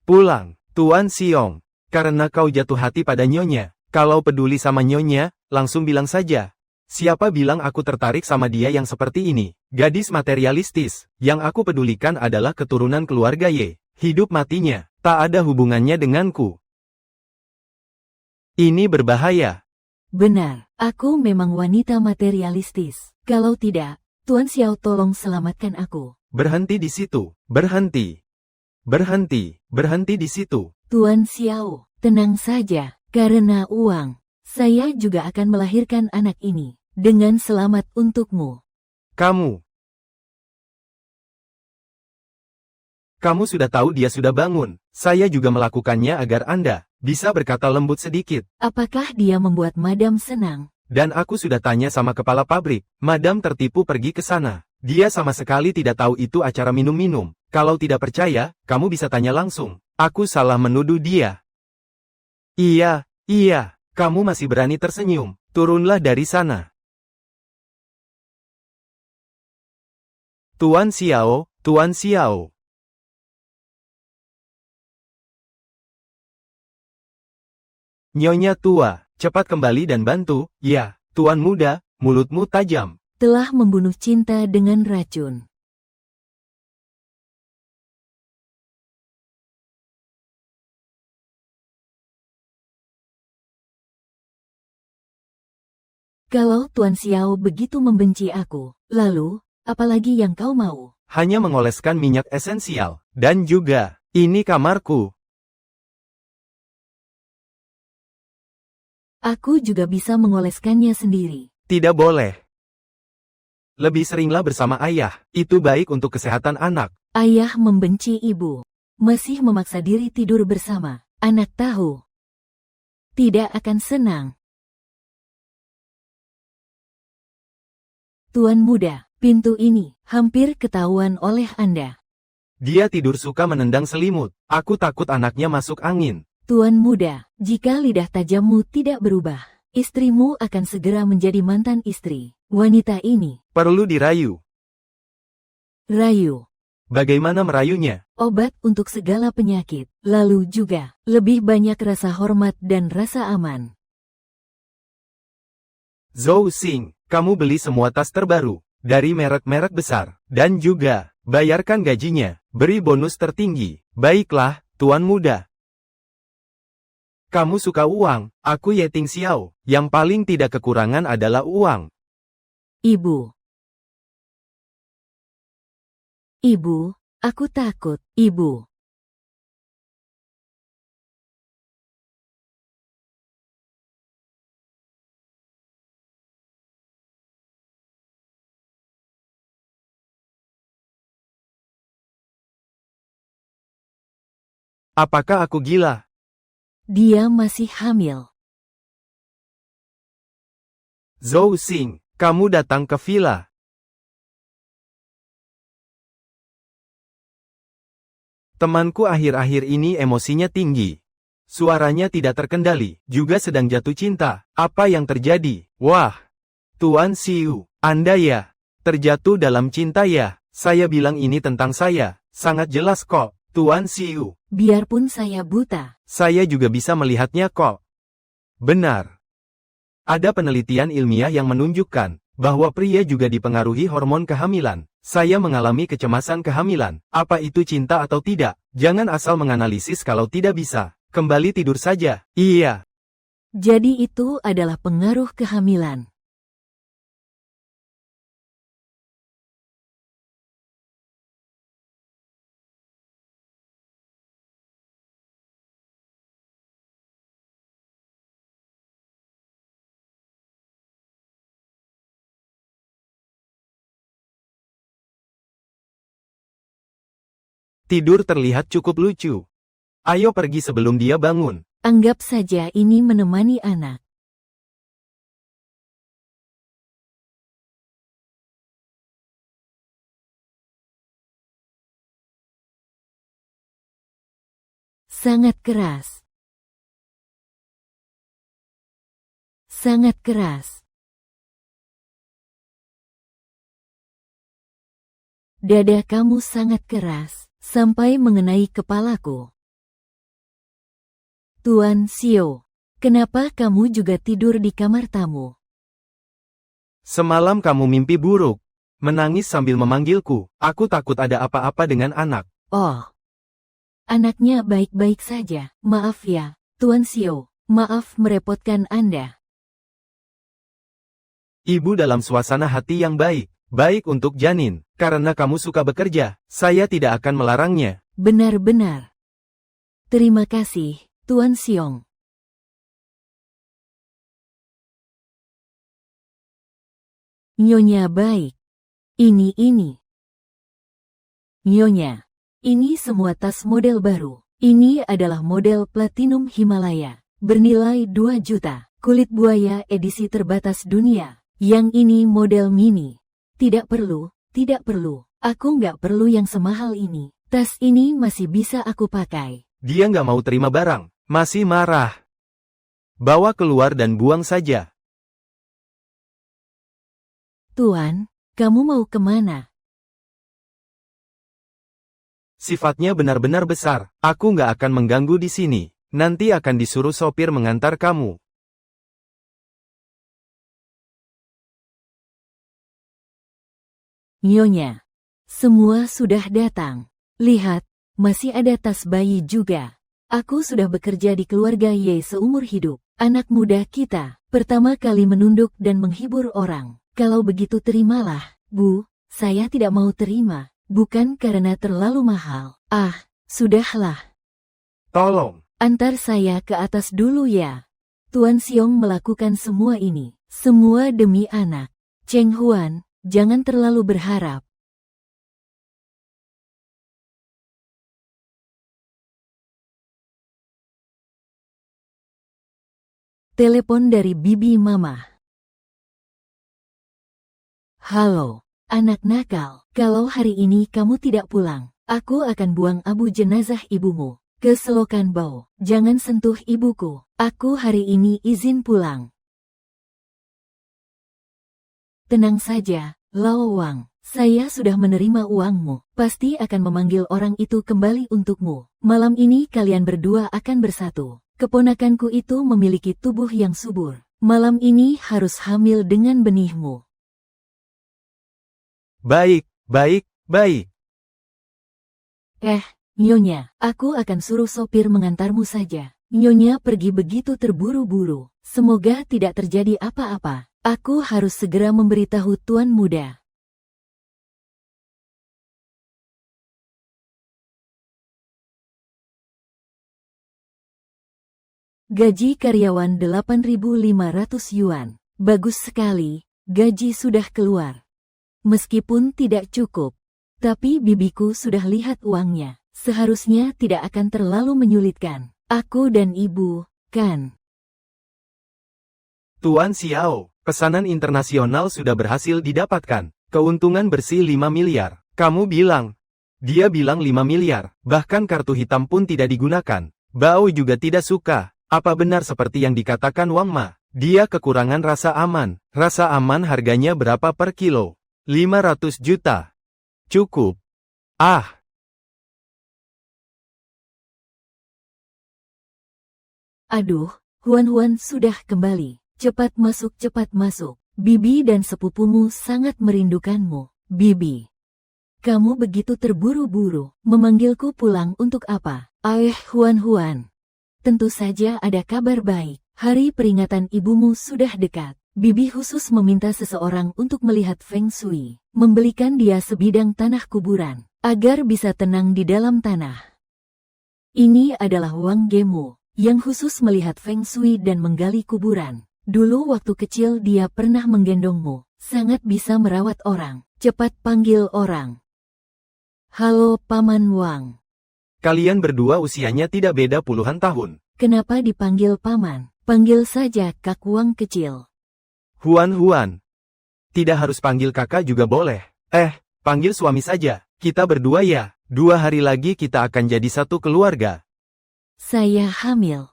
Pulang, Tuan Siong. Karena kau jatuh hati pada Nyonya. Kalau peduli sama Nyonya, langsung bilang saja. Siapa bilang aku tertarik sama dia yang seperti ini? Gadis materialistis. Yang aku pedulikan adalah keturunan keluarga Ye. Hidup matinya, tak ada hubungannya denganku. Ini berbahaya. Benar, aku memang wanita materialistis. Kalau tidak, Tuan Xiao tolong selamatkan aku. Berhenti di situ. Berhenti. Berhenti. Berhenti di situ. Tuan Xiao, tenang saja. Karena uang, saya juga akan melahirkan anak ini. Dengan selamat untukmu. Kamu sudah tahu dia sudah bangun. Saya juga melakukannya agar Anda bisa berkata lembut sedikit. Apakah dia membuat Madam senang? Dan aku sudah tanya sama kepala pabrik. Madam tertipu pergi ke sana. Dia sama sekali tidak tahu itu acara minum-minum. Kalau tidak percaya, kamu bisa tanya langsung. Aku salah menuduh dia. Iya, kamu masih berani tersenyum. Turunlah dari sana. Tuan Xiao, Tuan Xiao. Nyonya tua, cepat kembali dan bantu. Ya, Tuan muda, mulutmu tajam. Telah membunuh cinta dengan racun. Kalau Tuan Xiao begitu membenci aku, lalu, apalagi yang kau mau? Hanya mengoleskan minyak esensial. Dan juga, ini kamarku. Aku juga bisa mengoleskannya sendiri. Tidak boleh. Lebih seringlah bersama ayah. Itu baik untuk kesehatan anak. Ayah membenci ibu. Masih memaksa diri tidur bersama. Anak tahu. Tidak akan senang. Tuan muda, pintu ini hampir ketahuan oleh Anda. Dia tidur suka menendang selimut. Aku takut anaknya masuk angin. Tuan muda, jika lidah tajammu tidak berubah, istrimu akan segera menjadi mantan istri. Wanita ini perlu dirayu. Rayu. Bagaimana merayunya? Obat untuk segala penyakit. Lalu juga, lebih banyak rasa hormat dan rasa aman. Zhou Xing, kamu beli semua tas terbaru, dari merek-merek besar, dan juga, bayarkan gajinya, beri bonus tertinggi. Baiklah, Tuan Muda. Kamu suka uang, aku Ye Ting Xiao, yang paling tidak kekurangan adalah uang. Ibu. Ibu, aku takut, Ibu. Apakah aku gila? Dia masih hamil. Zhou Xing, kamu datang ke villa. Temanku akhir-akhir ini emosinya tinggi. Suaranya tidak terkendali, juga sedang jatuh cinta. Apa yang terjadi? Wah, Tuan Xiu, Anda ya, terjatuh dalam cinta ya? Saya bilang ini tentang saya, sangat jelas kok, Tuan Xiu. Biarpun saya buta. Saya juga bisa melihatnya kok. Benar. Ada penelitian ilmiah yang menunjukkan bahwa pria juga dipengaruhi hormon kehamilan. Saya mengalami kecemasan kehamilan. Apa itu cinta atau tidak? Jangan asal menganalisis kalau tidak bisa. Kembali tidur saja. Iya. Jadi itu adalah pengaruh kehamilan. Tidur terlihat cukup lucu. Ayo pergi sebelum dia bangun. Anggap saja ini menemani anak. Sangat keras. Sangat keras. Dada kamu sangat keras, sampai mengenai kepalaku. Tuan Xiu, kenapa kamu juga tidur di kamar tamu? Semalam kamu mimpi buruk. Menangis sambil memanggilku. Aku takut ada apa-apa dengan anak. Oh. Anaknya baik-baik saja. Maaf ya, Tuan Xiu. Maaf merepotkan Anda. Ibu dalam suasana hati yang baik. Baik untuk janin. Karena kamu suka bekerja, saya tidak akan melarangnya. Benar-benar. Terima kasih, Tuan Xiong. Nyonya baik. Ini. Nyonya. Ini semua tas model baru. Ini adalah model Platinum Himalaya. Bernilai 2 juta. Kulit buaya edisi terbatas dunia. Yang ini model mini. Tidak perlu. Aku nggak perlu yang semahal ini. Tas ini masih bisa aku pakai. Dia nggak mau terima barang. Masih marah. Bawa keluar dan buang saja. Tuan, kamu mau kemana? Sifatnya benar-benar besar. Aku nggak akan mengganggu di sini. Nanti akan disuruh sopir mengantar kamu. Nyonya. Semua sudah datang. Lihat, masih ada tas bayi juga. Aku sudah bekerja di keluarga Ye seumur hidup. Anak muda kita, pertama kali menunduk dan menghibur orang. Kalau begitu terimalah, Bu. Saya tidak mau terima. Bukan karena terlalu mahal. Ah, sudahlah. Tolong. Antar saya ke atas dulu ya. Tuan Xiong melakukan semua ini. Semua demi anak. Cheng Huan, jangan terlalu berharap. Telepon dari bibi mama. Halo, anak nakal. Kalau hari ini kamu tidak pulang, aku akan buang abu jenazah ibumu ke selokan bau. Jangan sentuh ibuku. Aku hari ini izin pulang. Tenang saja, Lao Wang. Saya sudah menerima uangmu. Pasti akan memanggil orang itu kembali untukmu. Malam ini kalian berdua akan bersatu. Keponakanku itu memiliki tubuh yang subur. Malam ini harus hamil dengan benihmu. Baik, baik, baik. Nyonya, aku akan suruh sopir mengantarmu saja. Nyonya pergi begitu terburu-buru. Semoga tidak terjadi apa-apa. Aku harus segera memberitahu Tuan Muda. Gaji karyawan 8.500 yuan. Bagus sekali, gaji sudah keluar. Meskipun tidak cukup, tapi bibiku sudah lihat uangnya. Seharusnya tidak akan terlalu menyulitkan. Aku dan ibu, kan? Tuan Xiao, pesanan internasional sudah berhasil didapatkan. Keuntungan bersih 5 miliar. Kamu bilang. Dia bilang 5 miliar. Bahkan kartu hitam pun tidak digunakan. Bao juga tidak suka. Apa benar seperti yang dikatakan Wang Ma? Dia kekurangan rasa aman. Rasa aman harganya berapa per kilo? 500 juta. Cukup. Aduh, Huan sudah kembali. Cepat masuk. Bibi dan sepupumu sangat merindukanmu. Bibi, kamu begitu terburu-buru, memanggilku pulang untuk apa? Huan. Tentu saja ada kabar baik. Hari peringatan ibumu sudah dekat. Bibi khusus meminta seseorang untuk melihat Feng Shui, membelikan dia sebidang tanah kuburan, agar bisa tenang di dalam tanah. Ini adalah Wang Gemu, yang khusus melihat Feng Shui dan menggali kuburan. Dulu waktu kecil dia pernah menggendongmu, sangat bisa merawat orang. Cepat panggil orang. Halo Paman Wang. Kalian berdua usianya tidak beda puluhan tahun. Kenapa dipanggil Paman? Panggil saja Kak Wang kecil. Huan. Tidak harus panggil kakak juga boleh. Panggil suami saja. Kita berdua ya. 2 hari lagi kita akan jadi satu keluarga. Saya hamil.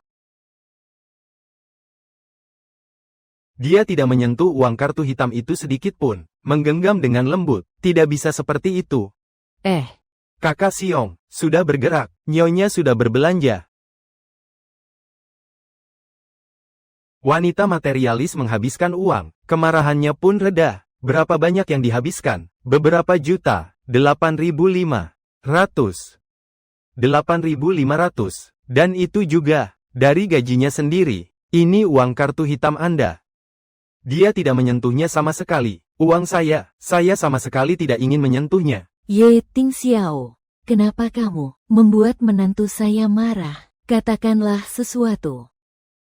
Dia tidak menyentuh uang kartu hitam itu sedikit pun. Menggenggam dengan lembut. Tidak bisa seperti itu. Kakak Siong, sudah bergerak. Nyonya sudah berbelanja. Wanita materialis menghabiskan uang. Kemarahannya pun reda. Berapa banyak yang dihabiskan? Beberapa juta. 8.500. 8.500. Dan itu juga dari gajinya sendiri. Ini uang kartu hitam Anda. Dia tidak menyentuhnya sama sekali. Uang saya sama sekali tidak ingin menyentuhnya. Ye Ting Xiao, kenapa kamu membuat menantu saya marah? Katakanlah sesuatu.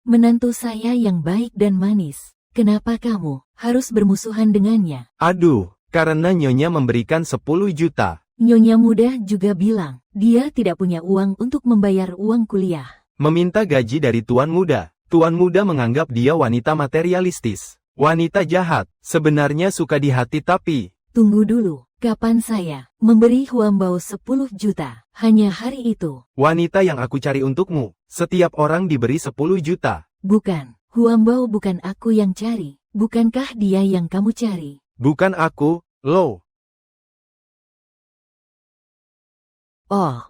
Menantu saya yang baik dan manis. Kenapa kamu harus bermusuhan dengannya? Aduh, karena Nyonya memberikan 10 juta. Nyonya muda juga bilang, dia tidak punya uang untuk membayar uang kuliah. Meminta gaji dari Tuan Muda. Tuan Muda menganggap dia wanita materialistis. Wanita jahat, sebenarnya suka di hati tapi... Tunggu dulu, kapan saya memberi Huambao 10 juta? Hanya hari itu. Wanita yang aku cari untukmu, setiap orang diberi 10 juta. Bukan, Huambao bukan aku yang cari. Bukankah dia yang kamu cari? Bukan aku, Lo. Oh.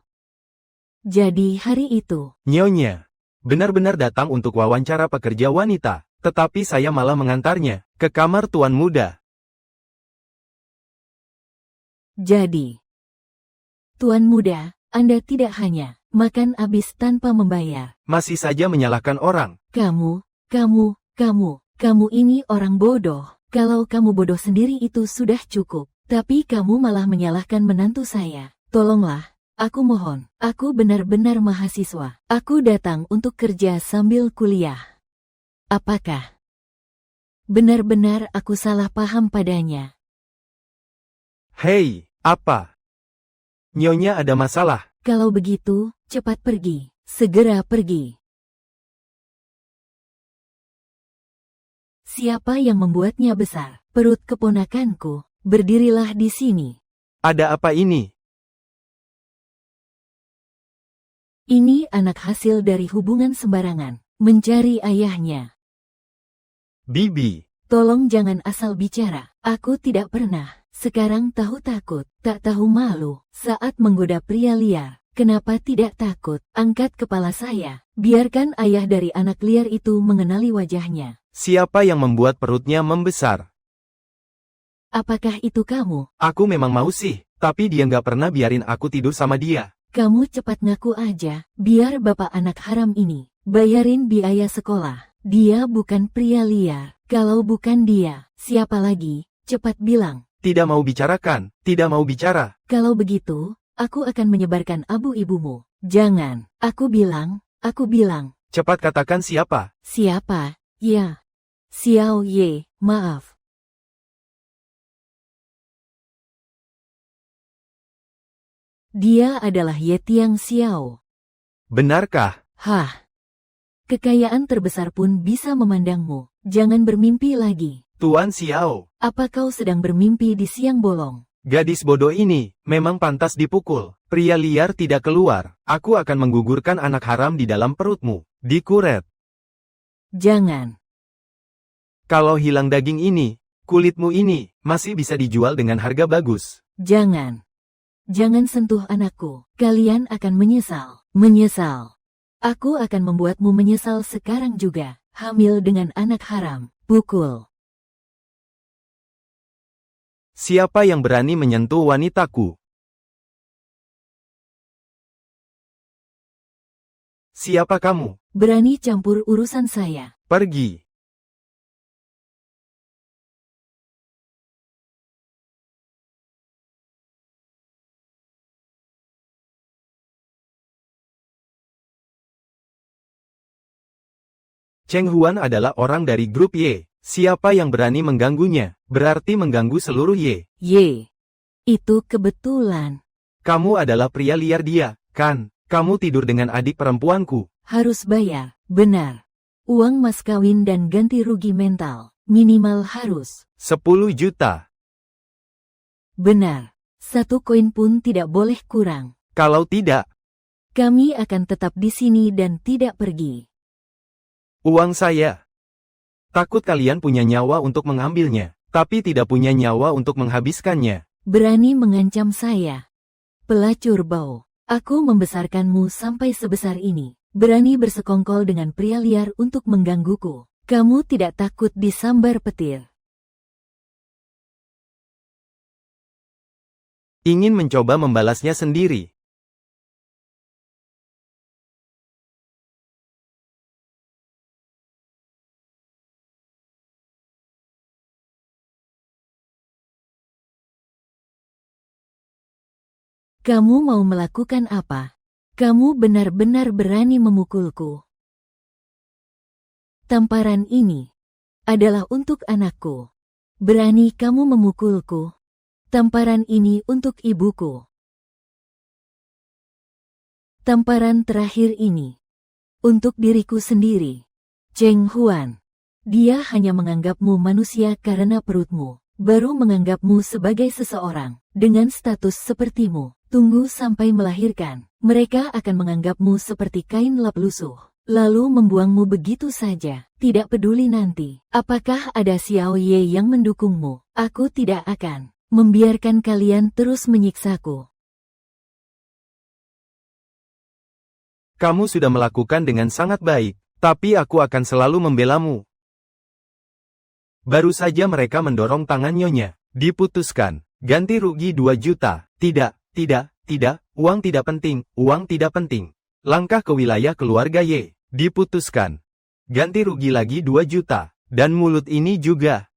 Jadi hari itu. Nyonya, benar-benar datang untuk wawancara pekerja wanita, tetapi saya malah mengantarnya ke kamar Tuan Muda. Jadi, Tuan Muda, Anda tidak hanya makan habis tanpa membayar. Masih saja menyalahkan orang. Kamu ini orang bodoh. Kalau kamu bodoh sendiri itu sudah cukup. Tapi kamu malah menyalahkan menantu saya. Tolonglah, aku mohon. Aku benar-benar mahasiswa. Aku datang untuk kerja sambil kuliah. Apakah benar-benar aku salah paham padanya? Hei, apa? Nyonya ada masalah. Kalau begitu, cepat pergi. Segera pergi. Siapa yang membuatnya besar? Perut keponakanku. Berdirilah di sini. Ada apa ini? Ini anak hasil dari hubungan sembarangan. Mencari ayahnya. Bibi. Tolong jangan asal bicara. Aku tidak pernah. Sekarang tahu takut, tak tahu malu, saat menggoda pria liar. Kenapa tidak takut? Angkat kepala saya. Biarkan ayah dari anak liar itu mengenali wajahnya. Siapa yang membuat perutnya membesar? Apakah itu kamu? Aku memang mau sih, tapi dia nggak pernah biarin aku tidur sama dia. Kamu cepat ngaku aja, biar bapak anak haram ini bayarin biaya sekolah. Dia bukan pria liar. Kalau bukan dia, siapa lagi? Cepat bilang. Tidak mau bicarakan, tidak mau bicara. Kalau begitu, aku akan menyebarkan abu ibumu. Jangan, aku bilang. Cepat katakan siapa. Siapa? Ya. Xiao Ye, maaf. Dia adalah Ye Tiang Xiao. Benarkah? Hah. Kekayaan terbesar pun bisa memandangmu. Jangan bermimpi lagi. Tuan Xiao. Apa kau sedang bermimpi di siang bolong? Gadis bodoh ini memang pantas dipukul. Pria liar tidak keluar. Aku akan menggugurkan anak haram di dalam perutmu. Dikuret. Jangan. Kalau hilang daging ini, kulitmu ini masih bisa dijual dengan harga bagus. Jangan. Jangan sentuh anakku. Kalian akan menyesal. Menyesal. Aku akan membuatmu menyesal sekarang juga. Hamil dengan anak haram. Pukul. Siapa yang berani menyentuh wanitaku? Siapa kamu? Berani campur urusan saya. Pergi. Cheng Huan adalah orang dari grup Y. Siapa yang berani mengganggunya, berarti mengganggu seluruh Y. Ye. Itu kebetulan. Kamu adalah pria liar dia, kan? Kamu tidur dengan adik perempuanku. Harus bayar. Benar. Uang mas kawin dan ganti rugi mental. Minimal harus. 10 juta. Benar. 1 koin pun tidak boleh kurang. Kalau tidak, Kami akan tetap di sini dan tidak pergi. uang saya. Takut kalian punya nyawa untuk mengambilnya, tapi tidak punya nyawa untuk menghabiskannya. Berani mengancam saya. Pelacur bau. Aku membesarkanmu sampai sebesar ini. Berani bersekongkol dengan pria liar untuk menggangguku. Kamu tidak takut disambar petir. Ingin mencoba membalasnya sendiri. Kamu mau melakukan apa? Kamu benar-benar berani memukulku. Tamparan ini adalah untuk anakku. Berani kamu memukulku. Tamparan ini untuk ibuku. Tamparan terakhir ini untuk diriku sendiri. Cheng Huan. Dia hanya menganggapmu manusia karena perutmu. Baru menganggapmu sebagai seseorang dengan status sepertimu. Tunggu sampai melahirkan. Mereka akan menganggapmu seperti kain lap lusuh. Lalu membuangmu begitu saja. Tidak peduli nanti. Apakah ada Xiao Ye yang mendukungmu? Aku tidak akan membiarkan kalian terus menyiksaku. Kamu sudah melakukan dengan sangat baik, tapi aku akan selalu membelamu. Baru saja mereka mendorong tangan Nyonya. Diputuskan. Ganti rugi 2 juta. Tidak, uang tidak penting, uang tidak penting. Langkah ke wilayah keluarga Y. Diputuskan. Ganti rugi lagi 2 juta. Dan mulut ini juga.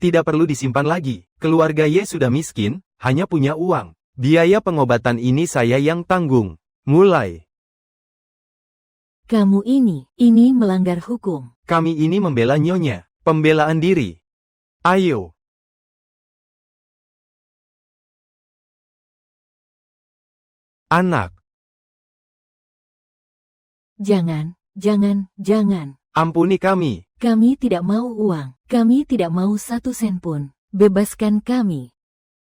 Tidak perlu disimpan lagi. Keluarga Y sudah miskin, hanya punya uang. Biaya pengobatan ini saya yang tanggung. Mulai. Kamu ini melanggar hukum. Kami ini membela Nyonya. Pembelaan diri. Ayo. Anak. Jangan. Ampuni kami. Kami tidak mau uang. Kami tidak mau 1 sen pun. Bebaskan kami.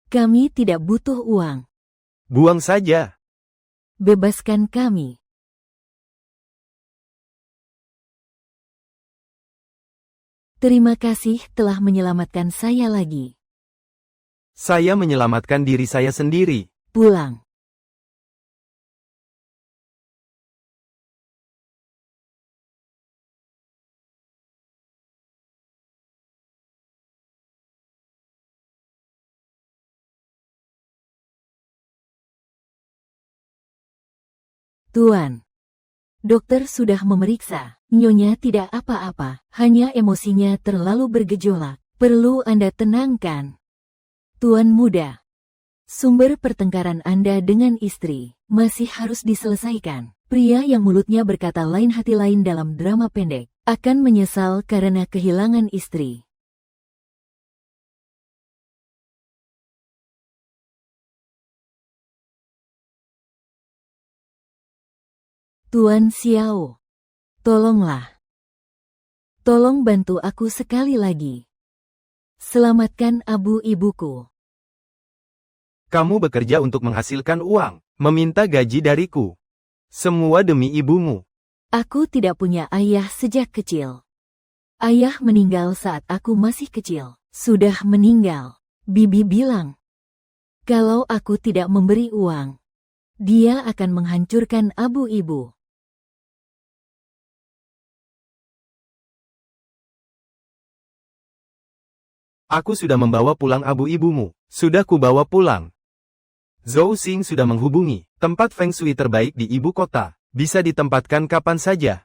Kami tidak butuh uang. Buang saja. Bebaskan kami. Terima kasih telah menyelamatkan saya lagi. Saya menyelamatkan diri saya sendiri. Pulang. Tuan. Dokter sudah memeriksa. Nyonya tidak apa-apa, hanya emosinya terlalu bergejolak. Perlu Anda tenangkan. Tuan muda. Sumber pertengkaran Anda dengan istri masih harus diselesaikan. Pria yang mulutnya berkata lain hati lain dalam drama pendek akan menyesal karena kehilangan istri. Tuan Xiao. Tolonglah. Tolong bantu aku sekali lagi. Selamatkan abu ibuku. Kamu bekerja untuk menghasilkan uang, meminta gaji dariku. Semua demi ibumu. Aku tidak punya ayah sejak kecil. Ayah meninggal saat aku masih kecil. Sudah meninggal. Bibi bilang, kalau aku tidak memberi uang, dia akan menghancurkan abu ibu. Aku sudah membawa pulang abu ibumu. Sudah kubawa pulang. Zhou Xing sudah menghubungi tempat Feng Shui terbaik di ibu kota. Bisa ditempatkan kapan saja.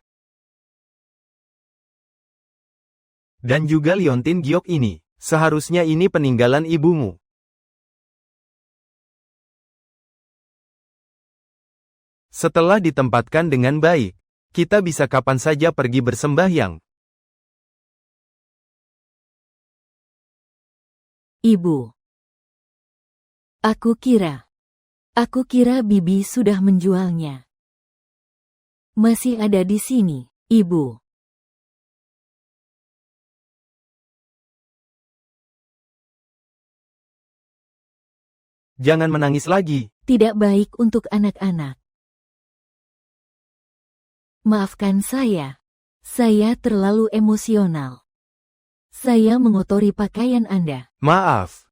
Dan juga Liontin Giok ini. Seharusnya ini peninggalan ibumu. Setelah ditempatkan dengan baik, kita bisa kapan saja pergi bersembahyang. Ibu. Aku kira Bibi sudah menjualnya. Masih ada di sini, Ibu. Jangan menangis lagi. Tidak baik untuk anak-anak. Maafkan saya. Saya terlalu emosional. Saya mengotori pakaian Anda. Maaf.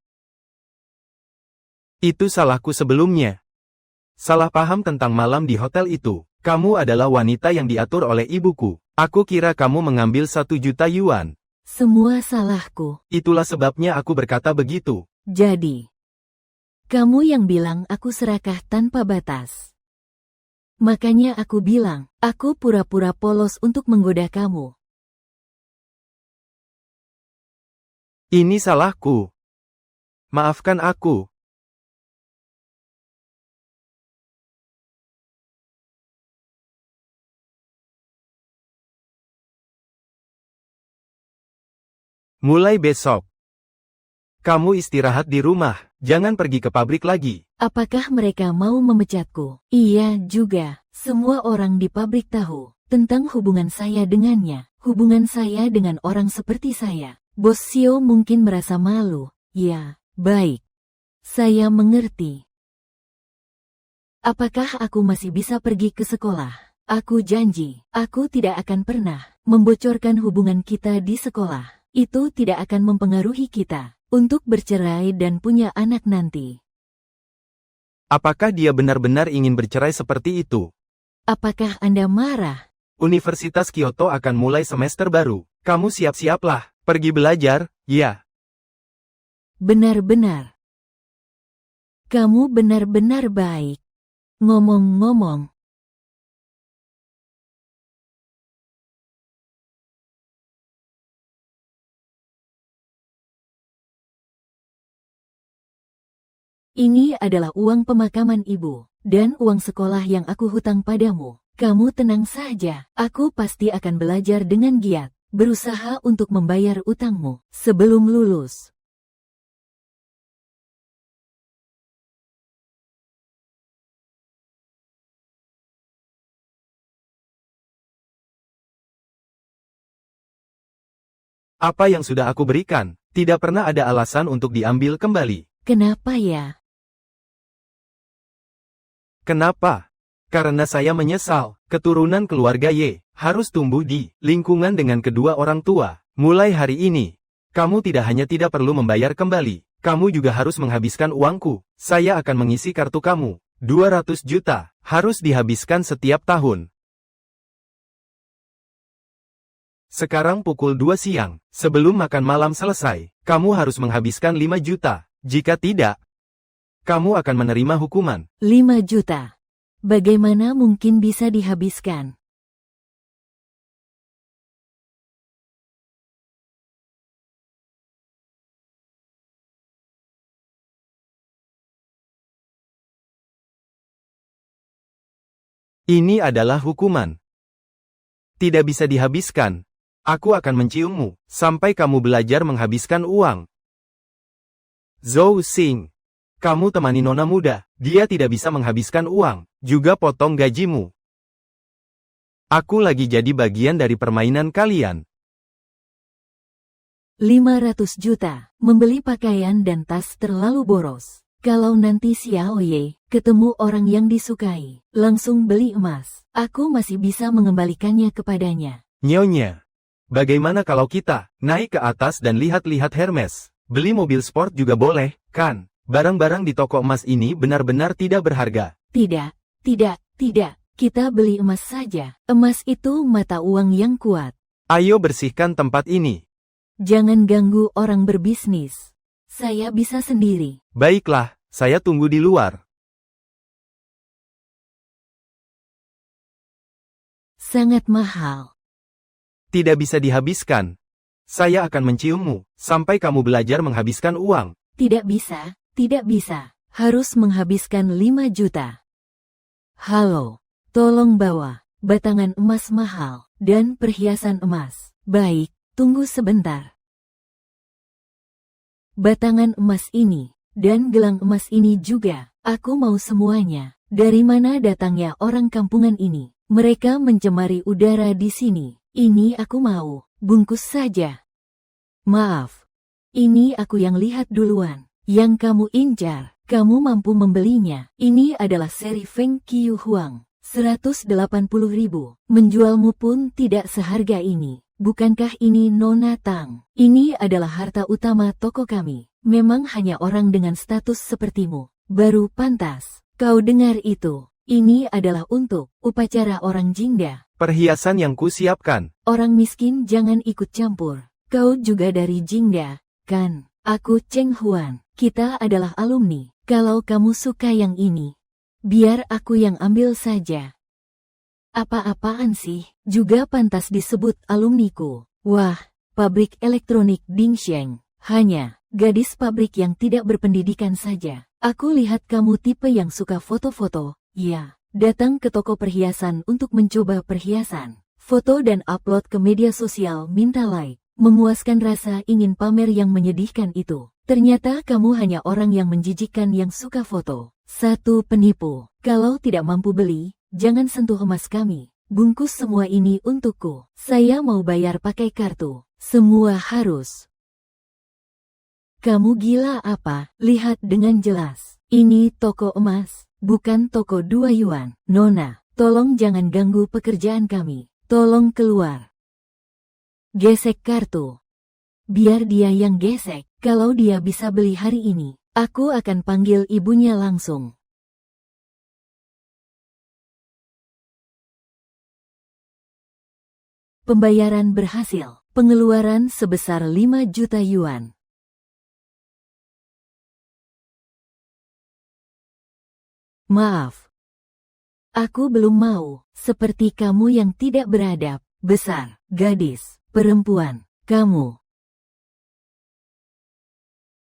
Itu salahku sebelumnya. Salah paham tentang malam di hotel itu. Kamu adalah wanita yang diatur oleh ibuku. Aku kira kamu mengambil 1 juta yuan. Semua salahku. Itulah sebabnya aku berkata begitu. Jadi, kamu yang bilang aku serakah tanpa batas. Makanya aku bilang, aku pura-pura polos untuk menggoda kamu. Ini salahku. Maafkan aku. Mulai besok, kamu istirahat di rumah. Jangan pergi ke pabrik lagi. Apakah mereka mau memecatku? Iya juga. Semua orang di pabrik tahu tentang hubungan saya dengannya. Hubungan saya dengan orang seperti saya. Bos Xiao mungkin merasa malu. Ya, baik. Saya mengerti. Apakah aku masih bisa pergi ke sekolah? Aku janji, aku tidak akan pernah membocorkan hubungan kita di sekolah. Itu tidak akan mempengaruhi kita untuk bercerai dan punya anak nanti. Apakah dia benar-benar ingin bercerai seperti itu? Apakah Anda marah? Universitas Kyoto akan mulai semester baru. Kamu siap-siaplah. Pergi belajar, ya. Benar-benar. Kamu benar-benar baik. Ngomong-ngomong. Ini adalah uang pemakaman ibu, dan uang sekolah yang aku hutang padamu. Kamu tenang saja, aku pasti akan belajar dengan giat. Berusaha untuk membayar utangmu sebelum lulus. Apa yang sudah aku berikan, tidak pernah ada alasan untuk diambil kembali. Kenapa ya? Kenapa? Karena saya menyesal, keturunan keluarga Y harus tumbuh di lingkungan dengan kedua orang tua. Mulai hari ini, kamu tidak hanya tidak perlu membayar kembali, kamu juga harus menghabiskan uangku. Saya akan mengisi kartu kamu. 200 juta, harus dihabiskan setiap tahun. Sekarang pukul 2 siang, sebelum makan malam selesai, kamu harus menghabiskan 5 juta. Jika tidak, kamu akan menerima hukuman. 5 juta. Bagaimana mungkin bisa dihabiskan? Ini adalah hukuman. Tidak bisa dihabiskan. Aku akan menciummu, sampai kamu belajar menghabiskan uang. Zhou Xing, kamu temani nona muda, dia tidak bisa menghabiskan uang, juga potong gajimu. Aku lagi jadi bagian dari permainan kalian. 500 juta, membeli pakaian dan tas terlalu boros. Kalau nanti Xiao Ye ketemu orang yang disukai, langsung beli emas. Aku masih bisa mengembalikannya kepadanya. Nyonya, bagaimana kalau kita naik ke atas dan lihat-lihat Hermes? Beli mobil sport juga boleh, kan? Barang-barang di toko emas ini benar-benar tidak berharga. Tidak, tidak, tidak. Kita beli emas saja. Emas itu mata uang yang kuat. Ayo bersihkan tempat ini. Jangan ganggu orang berbisnis. Saya bisa sendiri. Baiklah, saya tunggu di luar. Sangat mahal. Tidak bisa dihabiskan. Saya akan menciummu, sampai kamu belajar menghabiskan uang. Tidak bisa, tidak bisa. Harus menghabiskan 5 juta. Halo, tolong bawa batangan emas mahal dan perhiasan emas. Baik, tunggu sebentar. Batangan emas ini, dan gelang emas ini juga, aku mau semuanya. Dari mana datangnya orang kampungan ini? Mereka mencemari udara di sini. Ini aku mau, bungkus saja. Maaf, ini aku yang lihat duluan. Yang kamu incar, kamu mampu membelinya. Ini adalah seri Feng Qiu Huang, 180.000. Menjualmu pun tidak seharga ini. Bukankah ini Nona Tang? Ini adalah harta utama toko kami. Memang hanya orang dengan status sepertimu baru pantas. Kau dengar itu? Ini adalah untuk upacara orang Jingda. Perhiasan yang kusiapkan. Orang miskin jangan ikut campur. Kau juga dari Jingda, kan? Aku Cheng Huan. Kita adalah alumni. Kalau kamu suka yang ini, biar aku yang ambil saja. Apa-apaan sih? Juga pantas disebut alumniku. Wah, pabrik elektronik Dingsheng. Hanya gadis pabrik yang tidak berpendidikan saja. Aku lihat kamu tipe yang suka foto-foto. Ya, datang ke toko perhiasan untuk mencoba perhiasan. Foto dan upload ke media sosial minta like. Memuaskan rasa ingin pamer yang menyedihkan itu. Ternyata kamu hanya orang yang menjijikkan yang suka foto. Satu penipu. Kalau tidak mampu beli, jangan sentuh emas kami. Bungkus semua ini untukku. Saya mau bayar pakai kartu. Semua harus. Kamu gila apa? Lihat dengan jelas. Ini toko emas, bukan toko 2 yuan. Nona, tolong jangan ganggu pekerjaan kami. Tolong keluar. Gesek kartu. Biar dia yang gesek. Kalau dia bisa beli hari ini, aku akan panggil ibunya langsung. Pembayaran berhasil. Pengeluaran sebesar 5 juta yuan. Maaf. Aku belum mau, seperti kamu yang tidak beradab, besar, gadis, perempuan, kamu.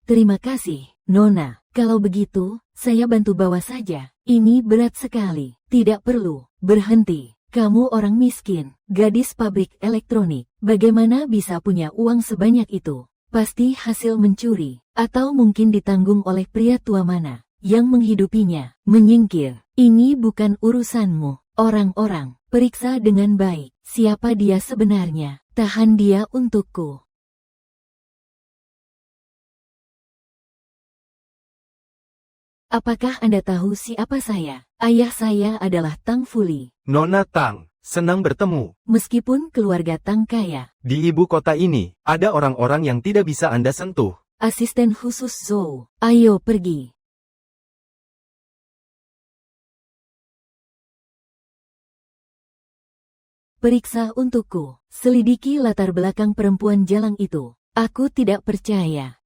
Terima kasih, Nona. Kalau begitu, saya bantu bawa saja. Ini berat sekali. Tidak perlu. Berhenti. Kamu orang miskin, gadis pabrik elektronik. Bagaimana bisa punya uang sebanyak itu? Pasti hasil mencuri, atau mungkin ditanggung oleh pria tua mana yang menghidupinya. Menyingkir. Ini bukan urusanmu. Orang-orang, periksa dengan baik. Siapa dia sebenarnya? Tahan dia untukku. Apakah Anda tahu siapa saya? Ayah saya adalah Tang Fuli. Nona Tang, senang bertemu. Meskipun keluarga Tang kaya. Di ibu kota ini, ada orang-orang yang tidak bisa Anda sentuh. Asisten khusus Zhou, ayo pergi. Periksa untukku. Selidiki latar belakang perempuan jalang itu. Aku tidak percaya.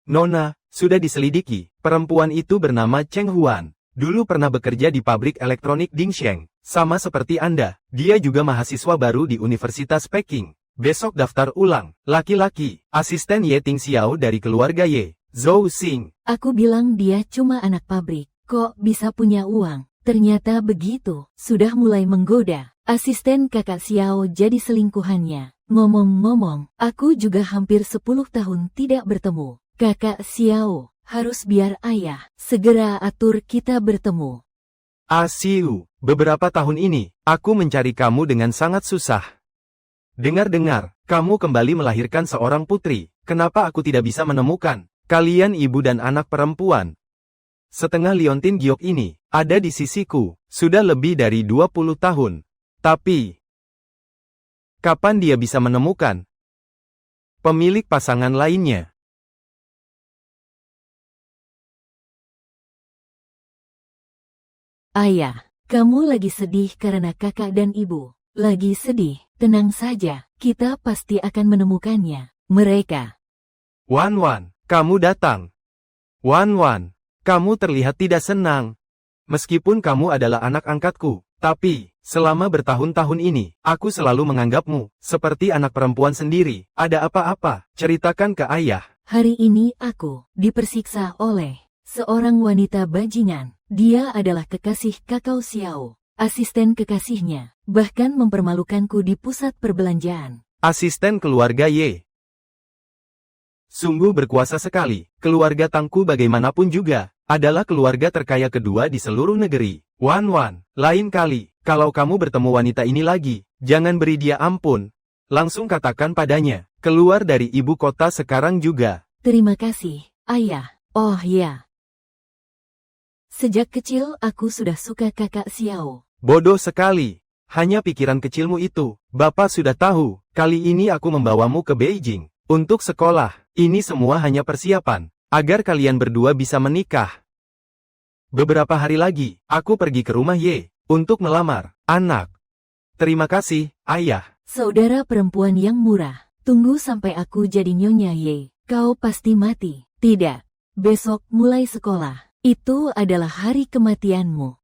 Nona, sudah diselidiki. Perempuan itu bernama Cheng Huan. Dulu pernah bekerja di pabrik elektronik Dingsheng. Sama seperti Anda, dia juga mahasiswa baru di Universitas Peking. Besok daftar ulang. Laki-laki, asisten Ye Ting Xiao dari keluarga Ye, Zhou Xing. Aku bilang dia cuma anak pabrik. Kok bisa punya uang? Ternyata begitu. Sudah mulai menggoda. Asisten kakak Xiao jadi selingkuhannya. Ngomong-ngomong, aku juga hampir 10 tahun tidak bertemu. Kakak Xiao, harus biar ayah segera atur kita bertemu. Asiu, beberapa tahun ini, aku mencari kamu dengan sangat susah. Dengar-dengar, kamu kembali melahirkan seorang putri. Kenapa aku tidak bisa menemukan kalian ibu dan anak perempuan? Setengah liontin giok ini ada di sisiku, sudah lebih dari 20 tahun. Tapi, kapan dia bisa menemukan pemilik pasangan lainnya? Ayah, kamu lagi sedih karena kakak dan ibu. Lagi sedih, tenang saja, kita pasti akan menemukannya. Mereka. Wan Wan, kamu datang. Wan Wan, kamu terlihat tidak senang. Meskipun kamu adalah anak angkatku, tapi, selama bertahun-tahun ini, aku selalu menganggapmu seperti anak perempuan sendiri. Ada apa-apa? Ceritakan ke ayah. Hari ini aku dipersiksa oleh seorang wanita bajingan. Dia adalah kekasih kakao Xiao, asisten kekasihnya, bahkan mempermalukanku di pusat perbelanjaan. Asisten keluarga Ye. Sungguh berkuasa sekali. Keluarga Tangku bagaimanapun juga adalah keluarga terkaya kedua di seluruh negeri. Wan Wan, lain kali, kalau kamu bertemu wanita ini lagi, jangan beri dia ampun. Langsung katakan padanya, keluar dari ibu kota sekarang juga. Terima kasih, ayah. Oh ya. Sejak kecil aku sudah suka kakak Xiao. Bodoh sekali. Hanya pikiran kecilmu itu. Bapak sudah tahu, kali ini aku membawamu ke Beijing. Untuk sekolah, ini semua hanya persiapan, agar kalian berdua bisa menikah. Beberapa hari lagi, aku pergi ke rumah Ye, untuk melamar anak. Terima kasih, ayah. Saudara perempuan yang murah. Tunggu sampai aku jadi nyonya Ye. Kau pasti mati. Tidak. Besok mulai sekolah. Itu adalah hari kematianmu.